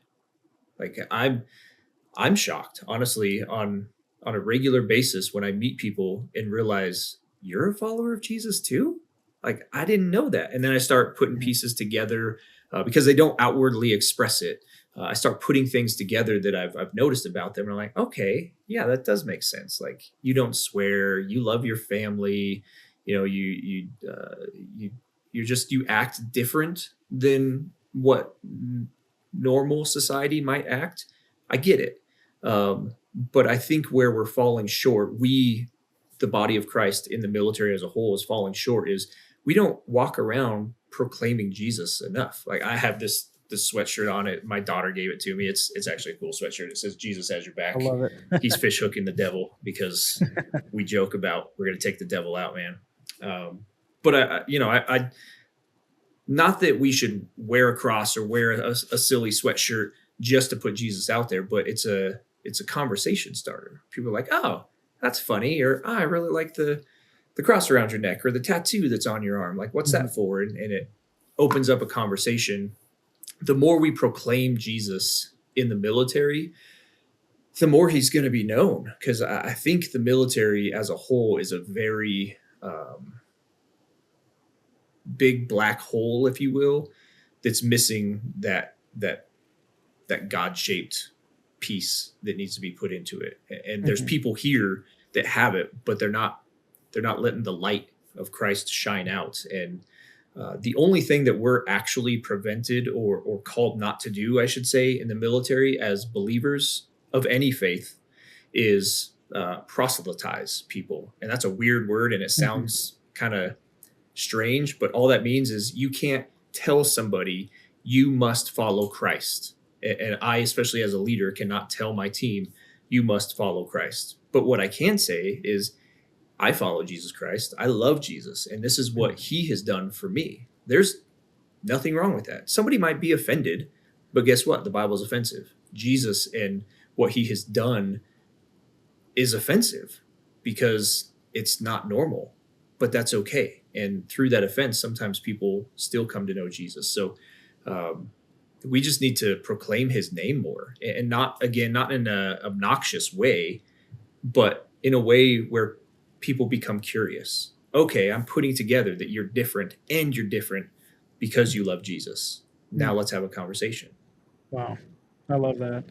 Like, I'm shocked, honestly, on a regular basis when I meet people and realize you're a follower of Jesus too. Like, I didn't know that, and then I start putting pieces together, because they don't outwardly express it. I start putting things together that I've noticed about them, and I'm like, okay, yeah, that does make sense. Like, you don't swear, you love your family, you act different than what normal society might act. I get it. But I think where we're falling short, the body of Christ in the military as a whole, is falling short, is we don't walk around proclaiming Jesus enough. Like, I have this sweatshirt on it. My daughter gave it to me. It's actually a cool sweatshirt. It says Jesus has your back. I love it. He's fish hooking the devil, because we joke about we're going to take the devil out, man. But I not that we should wear a cross or wear a silly sweatshirt just to put Jesus out there, but it's a conversation starter. People are like, oh, that's funny, or oh, I really like the cross around your neck, or the tattoo that's on your arm. Like, what's that for? And it opens up a conversation. The more we proclaim Jesus in the military, the more he's going to be known, because I think the military as a whole is a very big black hole, if you will, that's missing that God-shaped piece that needs to be put into it. And there's people here that have it, but they're not letting the light of Christ shine out. And the only thing that we're actually prevented or called not to do, I should say, in the military as believers of any faith, is proselytize people. And that's a weird word, and it sounds kind of strange, but all that means is you can't tell somebody you must follow Christ. And I, especially as a leader, cannot tell my team you must follow Christ. But what I can say is, I follow Jesus Christ. I love Jesus, and this is what he has done for me. There's nothing wrong with that. Somebody might be offended, but guess what? The Bible's offensive. Jesus and what he has done is offensive because it's not normal, but that's okay. And through that offense, sometimes people still come to know Jesus. So we just need to proclaim his name more, and not in an obnoxious way, but in a way where people become curious. Okay, I'm putting together that you're different, and you're different because you love Jesus. Now let's have a conversation. Wow. I love that.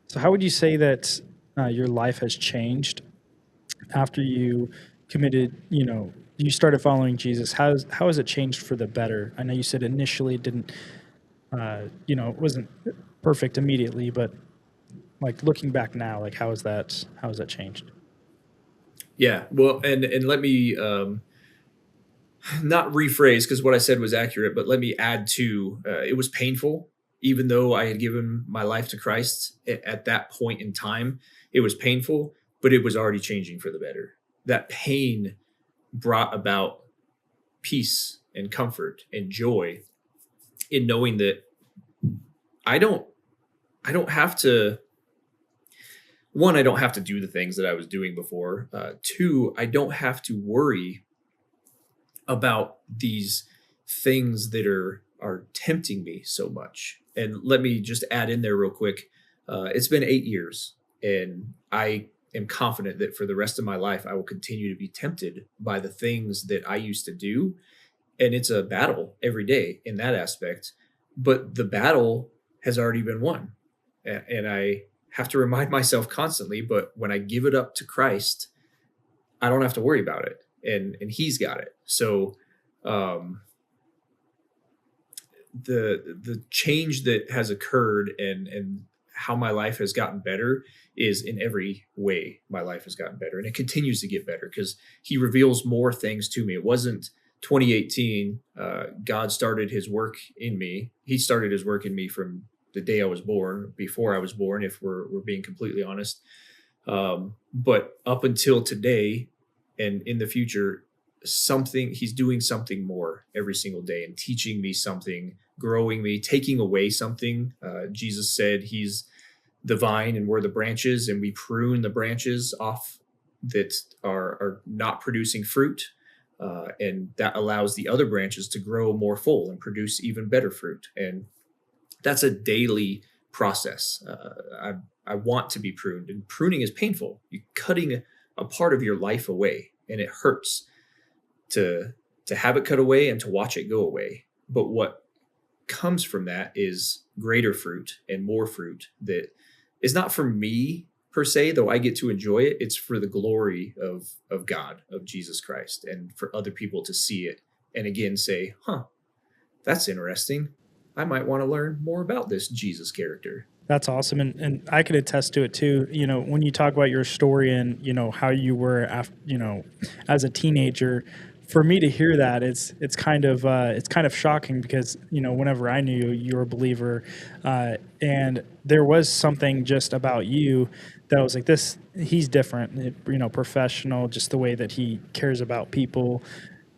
So how would you say that your life has changed after you committed, you started following Jesus? How has it changed for the better? I know you said initially it didn't, it wasn't perfect immediately, but like looking back now, like how has that changed? Yeah, well, and let me not rephrase, because what I said was accurate, but let me add to, it was painful. Even though I had given my life to Christ at that point in time, it was painful, but it was already changing for the better. That pain brought about peace and comfort and joy in knowing that I don't have to, one, I don't have to do the things that I was doing before. Two, I don't have to worry about these things that are tempting me so much. And let me just add in there real quick. It's been 8 years, and I am confident that for the rest of my life, I will continue to be tempted by the things that I used to do. And it's a battle every day in that aspect. But the battle has already been won. And I have to remind myself constantly, but when I give it up to Christ, I don't have to worry about it. And he's got it. So the change that has occurred and how my life has gotten better is in every way my life has gotten better. And it continues to get better because he reveals more things to me. It wasn't 2018. God started his work in me. He started his work in me from the day I was born, before I was born, if we're being completely honest. But up until today and in the future, he's doing something more every single day and teaching me something, growing me, taking away something. Jesus said he's the vine and we're the branches, and we prune the branches off that are not producing fruit. And that allows the other branches to grow more full and produce even better fruit. And that's a daily process. I want to be pruned, and pruning is painful. You're cutting a part of your life away, and it hurts to have it cut away and to watch it go away. But what comes from that is greater fruit and more fruit that is not for me per se, though I get to enjoy it. It's for the glory of God, of Jesus Christ, and for other people to see it and again say, that's interesting. I might want to learn more about this Jesus character. That's awesome. And I could attest to it too. When you talk about your story and, how you were after, as a teenager, for me to hear that, it's kind of shocking because, whenever I knew you, you were a believer, and there was something just about you that was like this, he's different, professional, just the way that he cares about people.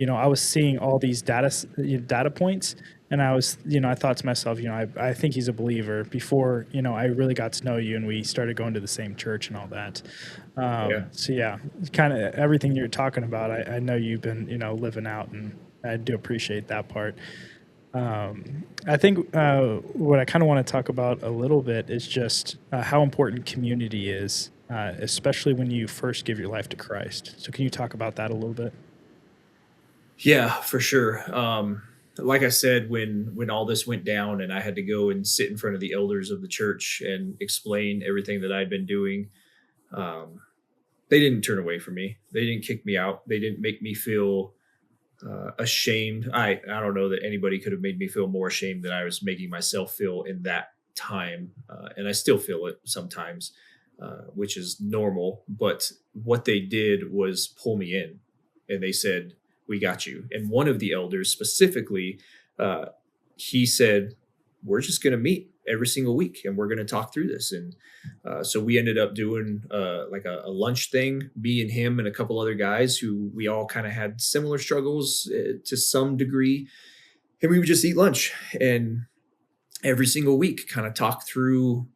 I was seeing all these data points, and I thought to myself, I think he's a believer before, I really got to know you and we started going to the same church and all that. So yeah, kind of everything you're talking about, I know you've been, living out, and I do appreciate that part. I think what I kind of want to talk about a little bit is just how important community is, especially when you first give your life to Christ. So can you talk about that a little bit? Yeah, for sure. Like I said, when all this went down and I had to go and sit in front of the elders of the church and explain everything that I'd been doing, they didn't turn away from me. They didn't kick me out. They didn't make me feel ashamed. I don't know that anybody could have made me feel more ashamed than I was making myself feel in that time. And I still feel it sometimes, which is normal. But what they did was pull me in, and they said, "We got you." And one of the elders specifically, he said, "We're just going to meet every single week and we're going to talk through this." And so we ended up doing like a lunch thing, me and him and a couple other guys who we all kind of had similar struggles to some degree. And we would just eat lunch and every single week kind of talk through,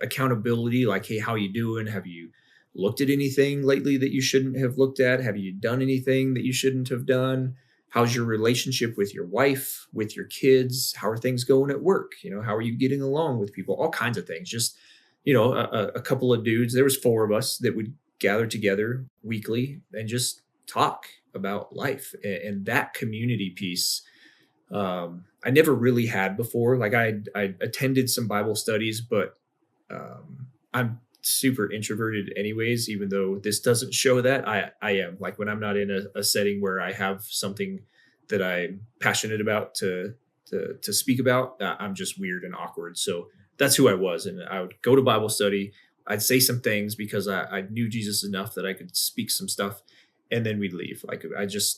accountability, like, "Hey, how you doing? Have you looked at anything lately that you shouldn't have looked at? Have you done anything that you shouldn't have done? How's your relationship with your wife, with your kids? How are things going at work? How are you getting along with people?" All kinds of things. Just, a couple of dudes. There was 4 of us that would gather together weekly and just talk about life. And that community piece, I never really had before. Like I attended some Bible studies, but I'm super introverted anyways, even though this doesn't show that. I am, like, when I'm not in a setting where I have something that I'm passionate about to speak about, I'm just weird and awkward. So that's who I was. And I would go to Bible study. I'd say some things because I knew Jesus enough that I could speak some stuff, and then we'd leave. Like,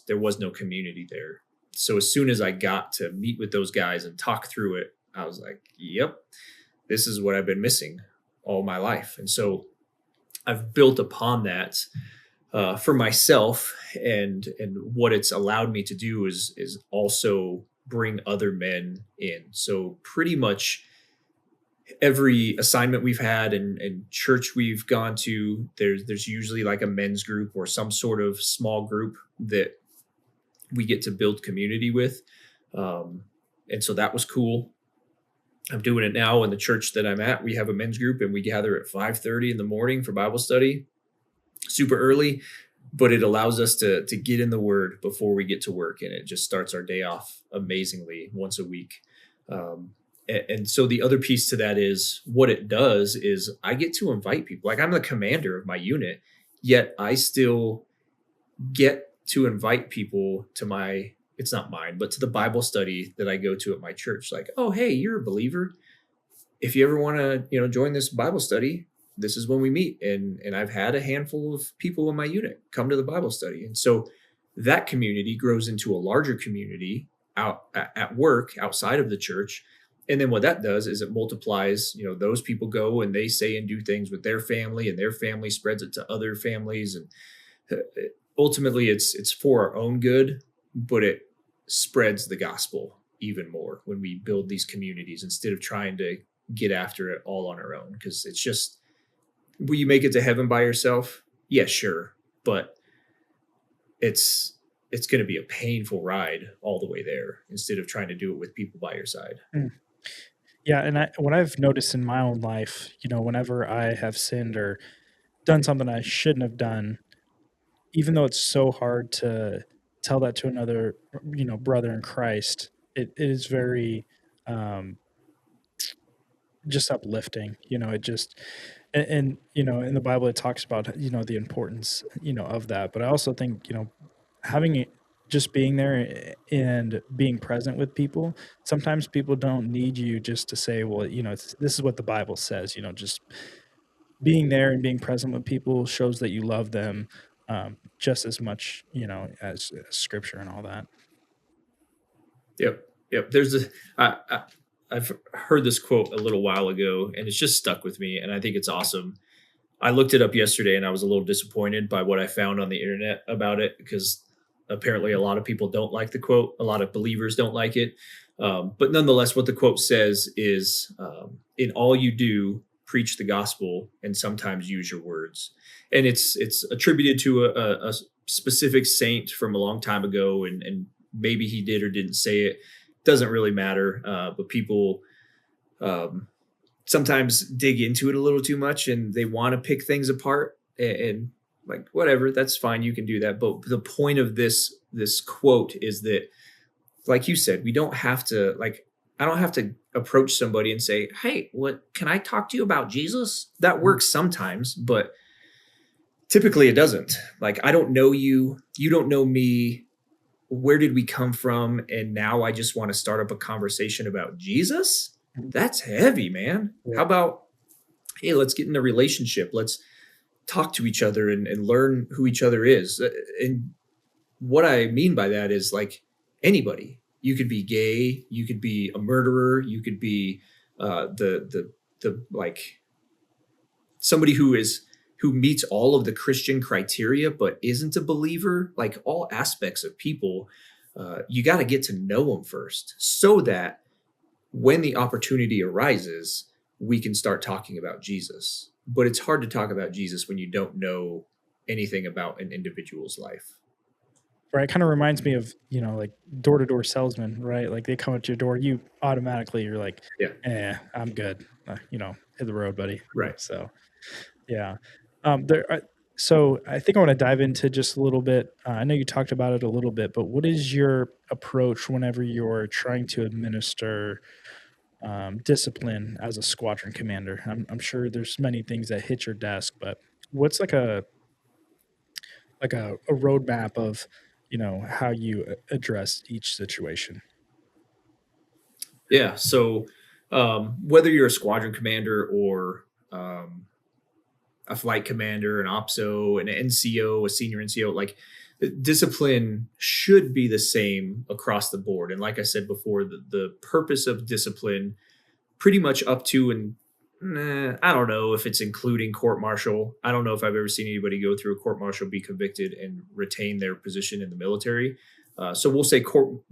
there was no community there. So as soon as I got to meet with those guys and talk through it, I was like, yep, this is what I've been missing all my life. And so I've built upon that for myself, and what it's allowed me to do is also bring other men in. So pretty much every assignment we've had and church we've gone to, there's usually like a men's group or some sort of small group that we get to build community with. Um, and so that was cool. I'm doing it now in the church that I'm at. We have a men's group and we gather at 5:30 in the morning for Bible study, super early, but it allows us to get in the word before we get to work. And it just starts our day off amazingly once a week. And so the other piece to that is what it does is I get to invite people. Like I'm the commander of my unit, yet I still get to invite people to my, it's not mine, but to the Bible study that I go to at my church. Like, oh, hey, you're a believer. If you ever want to, join this Bible study, this is when we meet. And I've had a handful of people in my unit come to the Bible study. And so that community grows into a larger community out at work outside of the church. And then what that does is it multiplies, those people go and they say and do things with their family, and their family spreads it to other families. And ultimately it's for our own good, but it spreads the gospel even more when we build these communities instead of trying to get after it all on our own. Because it's just, will you make it to heaven by yourself? Yeah, sure. But it's going to be a painful ride all the way there instead of trying to do it with people by your side. Yeah, and what I've noticed in my own life, whenever I have sinned or done something I shouldn't have done, even though it's so hard to tell that to another, brother in Christ, it is very just uplifting. It just and in the Bible it talks about the importance of that. But I also think having it, just being there and being present with people. Sometimes people don't need you just to say, well, this is what the Bible says. Just being there and being present with people shows that you love them just as much, as Scripture and all that. Yep. I've heard this quote a little while ago, and it's just stuck with me, and I think it's awesome. I looked it up yesterday, and I was a little disappointed by what I found on the internet about it, because apparently a lot of people don't like the quote. A lot of believers don't like it. But nonetheless, what the quote says is, in all you do, preach the gospel and sometimes use your words. And it's attributed to a specific saint from a long time ago, and maybe he did or didn't say it. Doesn't really matter. But people sometimes dig into it a little too much, and they want to pick things apart, and like, whatever, that's fine. You can do that. But the point of this quote is that, like you said, we don't have to, like, I don't have to approach somebody and say, hey, what, can I talk to you about Jesus? That works sometimes, but typically it doesn't. Like, I don't know you, you don't know me. Where did we come from? And now I just want to start up a conversation about Jesus? That's heavy, man. How about, hey, let's get in a relationship. Let's talk to each other and learn who each other is. And what I mean by that is, like, anybody. You could be gay, you could be a murderer, you could be the like somebody who meets all of the Christian criteria but isn't a believer. Like, all aspects of people, you got to get to know them first, so that when the opportunity arises, we can start talking about Jesus. But it's hard to talk about Jesus when you don't know anything about an individual's life. Right. It kind of reminds me of, like door-to-door salesmen, right? Like, they come up to your door, you automatically, you're like, Yeah. I'm good. Hit the road, buddy. Right. So, yeah. So I think I want to dive into just a little bit. I know you talked about it a little bit, but what is your approach whenever you're trying to administer discipline as a squadron commander? I'm sure there's many things that hit your desk, but what's like a roadmap of how you address each situation? Yeah. So whether you're a squadron commander or a flight commander, an OPSO, an NCO, a senior NCO, like, discipline should be the same across the board. And like I said before, the purpose of discipline, pretty much up to and I don't know if it's including court martial. I don't know if I've ever seen anybody go through a court martial, be convicted, and retain their position in the military. So we'll say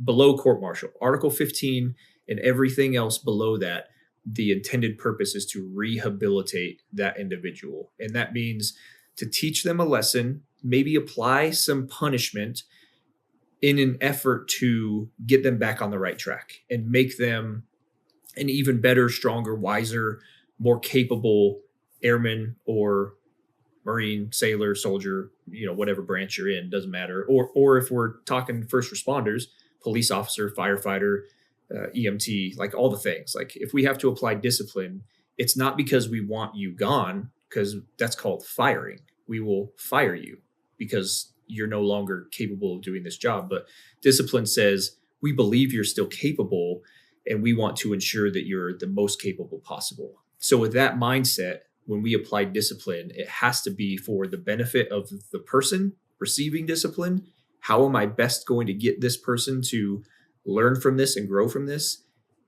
below court martial, Article 15, and everything else below that. The intended purpose is to rehabilitate that individual, and that means to teach them a lesson, maybe apply some punishment in an effort to get them back on the right track and make them an even better, stronger, wiser, more capable airman or Marine, sailor, soldier, whatever branch you're in, doesn't matter. Or if we're talking first responders, police officer, firefighter, EMT, like all the things. Like if we have to apply discipline, it's not because we want you gone, because that's called firing. We will fire you because you're no longer capable of doing this job. But discipline says we believe you're still capable, and we want to ensure that you're the most capable possible. So with that mindset, when we apply discipline, it has to be for the benefit of the person receiving discipline. How am I best going to get this person to learn from this and grow from this?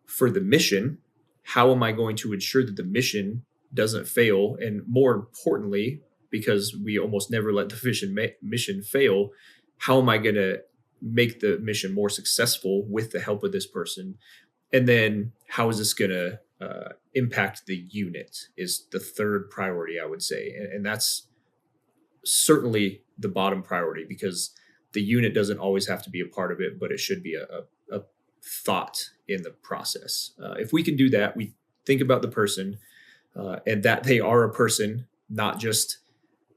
For the mission, how am I going to ensure that the mission doesn't fail? And more importantly, because we almost never let the mission fail, how am I going to make the mission more successful with the help of this person? And then how is this going to impact the unit is the third priority, I would say. And that's certainly the bottom priority, because the unit doesn't always have to be a part of it, but it should be a thought in the process. If we can do that, we think about the person and that they are a person, not just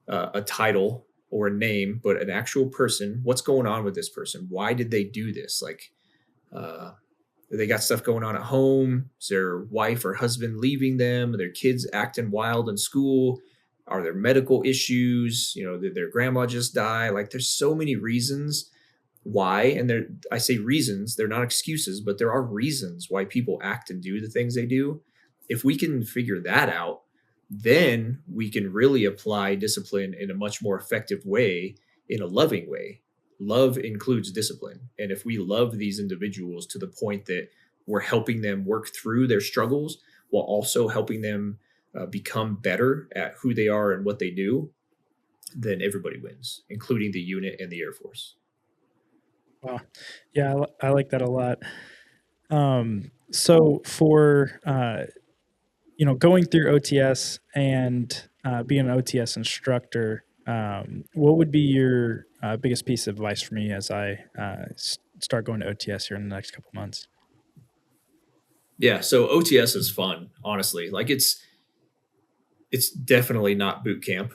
a title or a name, but an actual person. What's going on with this person? Why did they do this? Like, they got stuff going on at home. Is their wife or husband leaving them? Are their kids acting wild in school? Are there medical issues? Did their grandma just die? Like, there's so many reasons why. And I say reasons, they're not excuses, but there are reasons why people act and do the things they do. If we can figure that out, then we can really apply discipline in a much more effective way, in a loving way. Love includes discipline. And if we love these individuals to the point that we're helping them work through their struggles while also helping them become better at who they are and what they do, then everybody wins, including the unit and the Air Force. Wow. Yeah, I like that a lot. So for, going through OTS and being an OTS instructor, what would be your biggest piece of advice for me as I start going to OTS here in the next couple months? Yeah, so OTS is fun, honestly. Like it's definitely not boot camp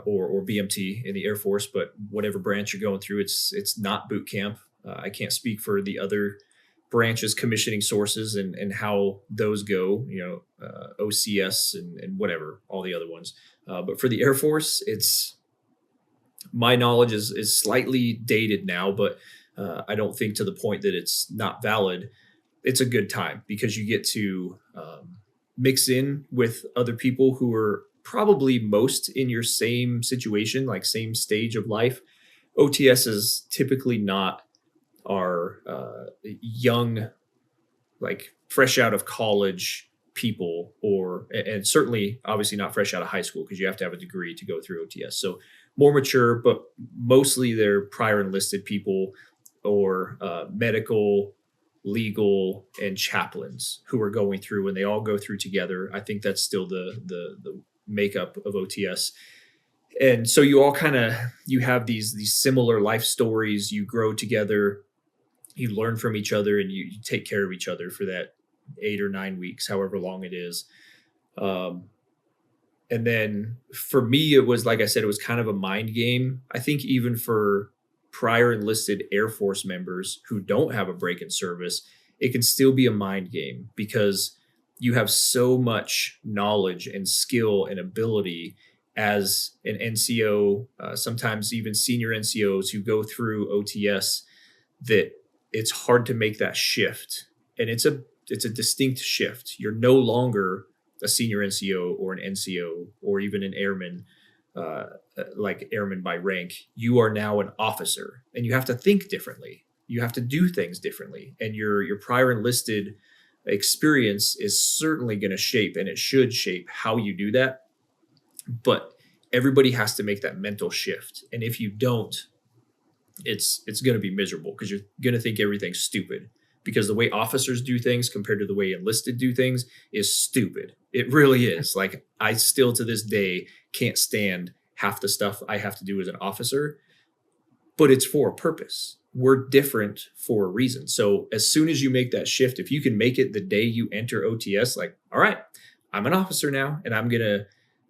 or BMT in the Air Force, but whatever branch you're going through, it's not boot camp. I can't speak for the other branches, commissioning sources, and how those go. OCS and whatever, all the other ones. But for the Air Force, my knowledge is slightly dated now, but I don't think to the point that it's not valid. It's a good time because you get to mix in with other people who are probably most in your same situation, like same stage of life. OTS is typically not our young, like fresh out of college people, and certainly obviously not fresh out of high school, because you have to have a degree to go through OTS. So more mature, but mostly they're prior enlisted people or medical, legal, and chaplains who are going through, and they all go through together. I think that's still the makeup of OTS. And so you all you have these similar life stories. You grow together, you learn from each other, and you take care of each other for that 8 or 9 weeks, however long it is. And then for me, it was, like I said, it was kind of a mind game. I think even for prior enlisted Air Force members who don't have a break in service, it can still be a mind game, because you have so much knowledge and skill and ability as an NCO, sometimes even senior NCOs who go through OTS, that it's hard to make that shift. And it's a distinct shift. You're no longer a senior NCO or an NCO or even an airman, like airman by rank. You are now an officer, and you have to think differently. You have to do things differently. And your prior enlisted experience is certainly going to shape, and it should shape how you do that. But everybody has to make that mental shift. And if you don't, it's going to be miserable because you're going to think everything's stupid, because the way officers do things compared to the way enlisted do things is stupid. It really is. Like, I still to this day can't stand half the stuff I have to do as an officer, but it's for a purpose. We're different for a reason. So as soon as you make that shift, if you can make it the day you enter OTS, like, all right, I'm an officer now, and I'm going to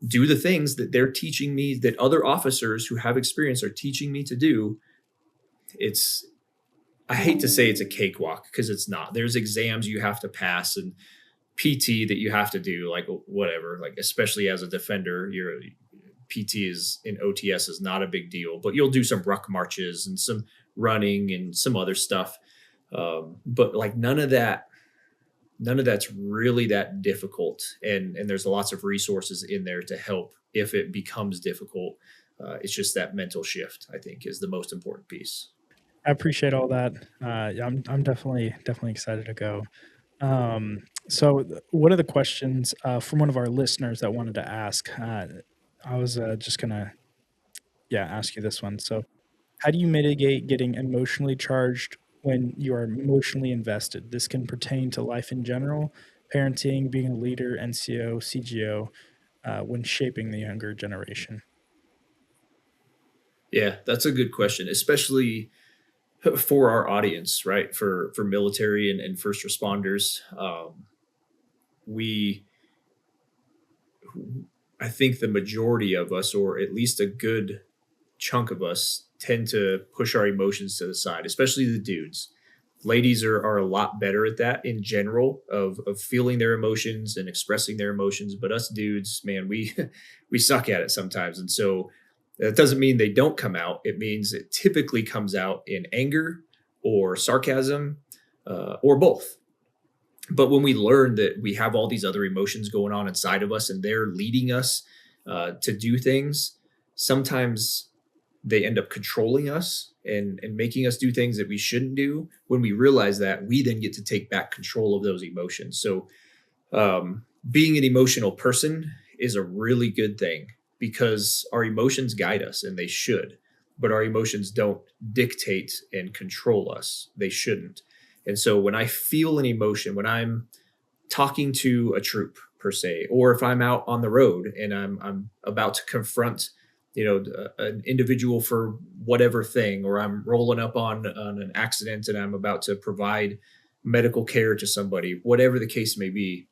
do the things that they're teaching me, that other officers who have experience are teaching me to do. I hate to say it's a cakewalk, because it's not. There's exams you have to pass and PT that you have to do, like whatever, like especially as a defender, your PT is in OTS is not a big deal, but you'll do some ruck marches and some running and some other stuff. But like none of that's really that difficult. And there's lots of resources in there to help if it becomes difficult. It's just that mental shift, I think, is the most important piece. I appreciate all that. Yeah, I'm definitely excited to go. So one of the questions from one of our listeners that wanted to ask, I was just gonna ask you this one. So, how do you mitigate getting emotionally charged when you are emotionally invested? This can pertain to life in general, parenting, being a leader, NCO, CGO, when shaping the younger generation. Yeah, that's a good question, especially for our audience, right? For military and first responders. I think the majority of us, or at least a good chunk of us, tend to push our emotions to the side, especially the dudes. Ladies are a lot better at that in general, of feeling their emotions and expressing their emotions. But us dudes, man, we we suck at it sometimes. And so that doesn't mean they don't come out. It means it typically comes out in anger or sarcasm, or both. But when we learn that we have all these other emotions going on inside of us and they're leading us to do things, sometimes they end up controlling us and making us do things that we shouldn't do. When we realize that, we then get to take back control of those emotions. So being an emotional person is a really good thing, because our emotions guide us, and they should, but our emotions don't dictate and control us. They shouldn't. And so when I feel an emotion, when I'm talking to a troop per se, or if I'm out on the road and I'm about to confront, an individual for whatever thing, or I'm rolling up on an accident and I'm about to provide medical care to somebody, whatever the case may be,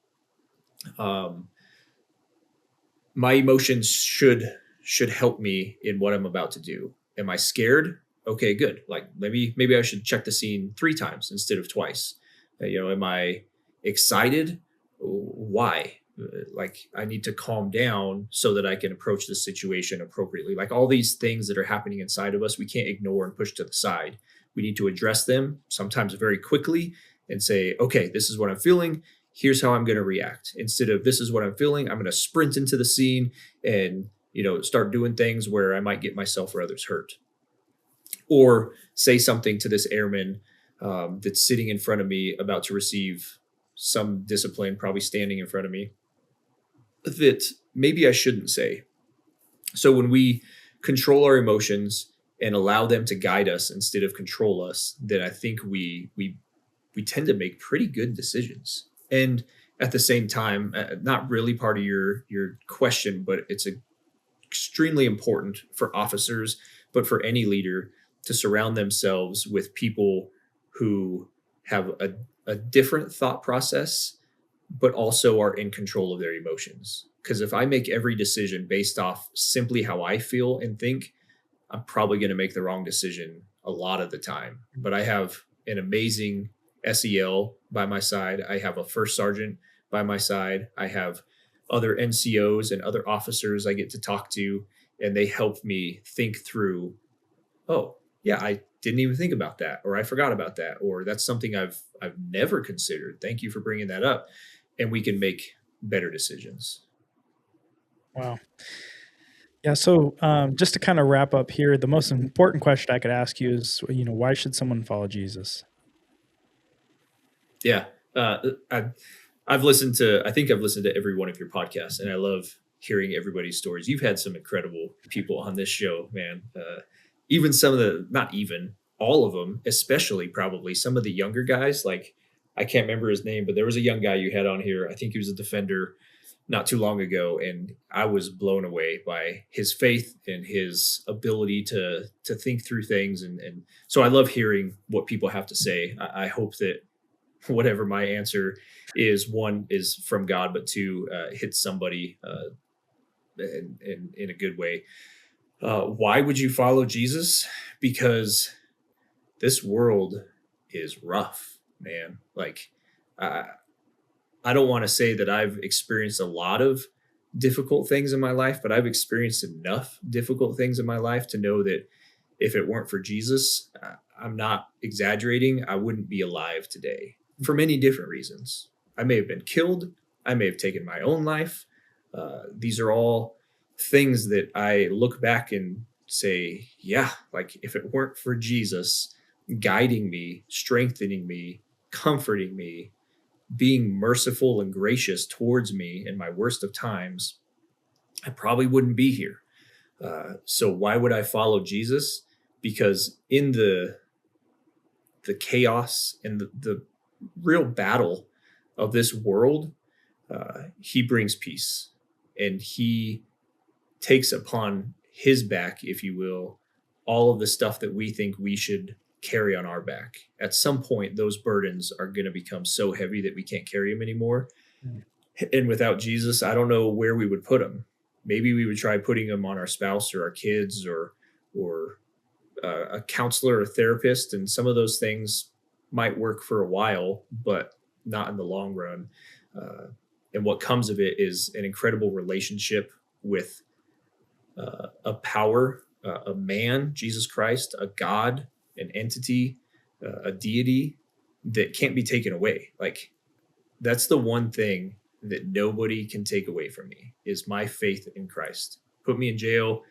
my emotions should help me in what I'm about to do. Am I scared? Okay, good. Like maybe I should check the scene 3 times instead of twice. Am I excited? Why? Like, I need to calm down so that I can approach the situation appropriately. Like, all these things that are happening inside of us, we can't ignore and push to the side. We need to address them, sometimes very quickly, and say, okay, this is what I'm feeling. Here's how I'm going to react. Instead of, this is what I'm feeling, I'm going to sprint into the scene and, start doing things where I might get myself or others hurt. Or say something to this airman that's sitting in front of me, about to receive some discipline, probably standing in front of me, that maybe I shouldn't say. So when we control our emotions and allow them to guide us instead of control us, then I think we tend to make pretty good decisions. And at the same time, not really part of your question, but it's extremely important for officers, but for any leader, to surround themselves with people who have a different thought process, but also are in control of their emotions. Because if I make every decision based off simply how I feel and think, I'm probably going to make the wrong decision a lot of the time. But I have an amazing SEL by my side. I have a first sergeant by my side. I have other NCOs and other officers I get to talk to, and they help me think through, oh, yeah, I didn't even think about that, or I forgot about that, or that's something I've never considered. Thank you for bringing that up. And we can make better decisions. Wow. Yeah. So just to kind of wrap up here, the most important question I could ask you is, why should someone follow Jesus? Yeah, I've listened to, I think I've listened to every one of your podcasts, and I love hearing everybody's stories. You've had some incredible people on this show, man. Even some of the, not even all of them, especially probably some of the younger guys. Like, I can't remember his name, but there was a young guy you had on here. I think he was a defender not too long ago, and I was blown away by his faith and his ability to think through things. And so I love hearing what people have to say. I hope that whatever my answer is, one, is from God, but two, hits somebody in a good way. Why would you follow Jesus? Because this world is rough, man. Like, I don't want to say that I've experienced a lot of difficult things in my life, but I've experienced enough difficult things in my life to know that if it weren't for Jesus, I'm not exaggerating, I wouldn't be alive today for many different reasons. I may have been killed. I may have taken my own life. These are all things that I look back and say, yeah, like if it weren't for Jesus guiding me, strengthening me, comforting me, being merciful and gracious towards me in my worst of times, I probably wouldn't be here. So why would I follow Jesus? Because in the chaos and the real battle of this world, he brings peace, and he takes upon his back, if you will, all of the stuff that we think we should carry on our back. At some point, those burdens are going to become so heavy that we can't carry them anymore. Mm. And without Jesus, I don't know where we would put them. Maybe we would try putting them on our spouse or our kids or a counselor or therapist. And some of those things might work for a while, but not in the long run. And what comes of it is an incredible relationship with a power, a man, Jesus Christ, a God, an entity, a deity that can't be taken away. Like, that's the one thing that nobody can take away from me is my faith in Christ. Put me in jail,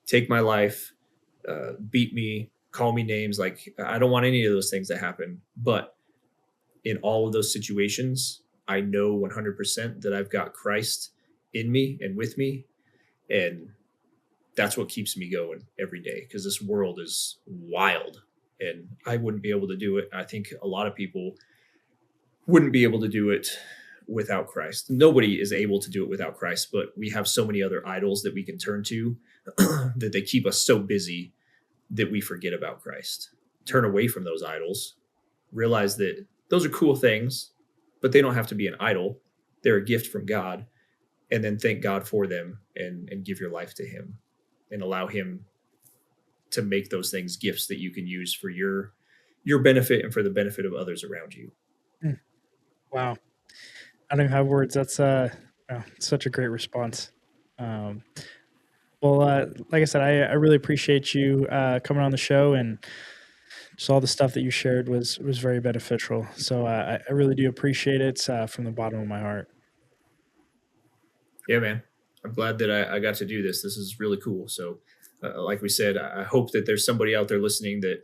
take my life, beat me, call me names. Like, I don't want any of those things to happen. But in all of those situations, I know 100% that I've got Christ in me and with me. And that's what keeps me going every day, because this world is wild and I wouldn't be able to do it. I think a lot of people wouldn't be able to do it without Christ. Nobody is able to do it without Christ, but we have so many other idols that we can turn to that they keep us so busy that we forget about Christ. Turn away from those idols, realize that those are cool things, but they don't have to be an idol. They're a gift from God. And then thank God for them and give your life to him and allow him to make those things gifts that you can use for your benefit and for the benefit of others around you. Wow. I don't have words. That's such a great response. Well, like I said, I really appreciate you coming on the show, and just all the stuff that you shared was very beneficial. So I really do appreciate it from the bottom of my heart. Yeah, man. I'm glad that I got to do this. This is really cool. So like we said, I hope that there's somebody out there listening that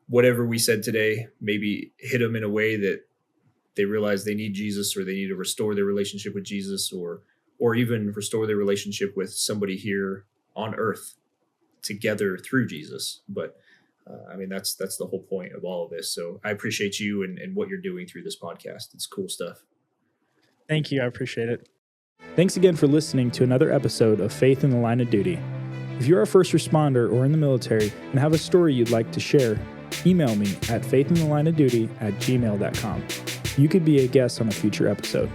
whatever we said today maybe hit them in a way that they realize they need Jesus, or they need to restore their relationship with Jesus, or even restore their relationship with somebody here on earth together through Jesus. But I mean, that's the whole point of all of this. So I appreciate you and what you're doing through this podcast. It's cool stuff. Thank you. I appreciate it. Thanks again for listening to another episode of Faith in the Line of Duty. If you're a first responder or in the military and have a story you'd like to share, email me at faithinthelineofduty@gmail.com. You could be a guest on a future episode.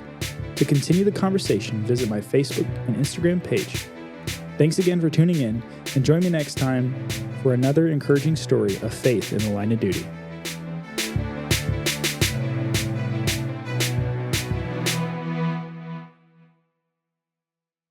To continue the conversation, visit my Facebook and Instagram page. Thanks again for tuning in, and join me next time for another encouraging story of faith in the line of duty.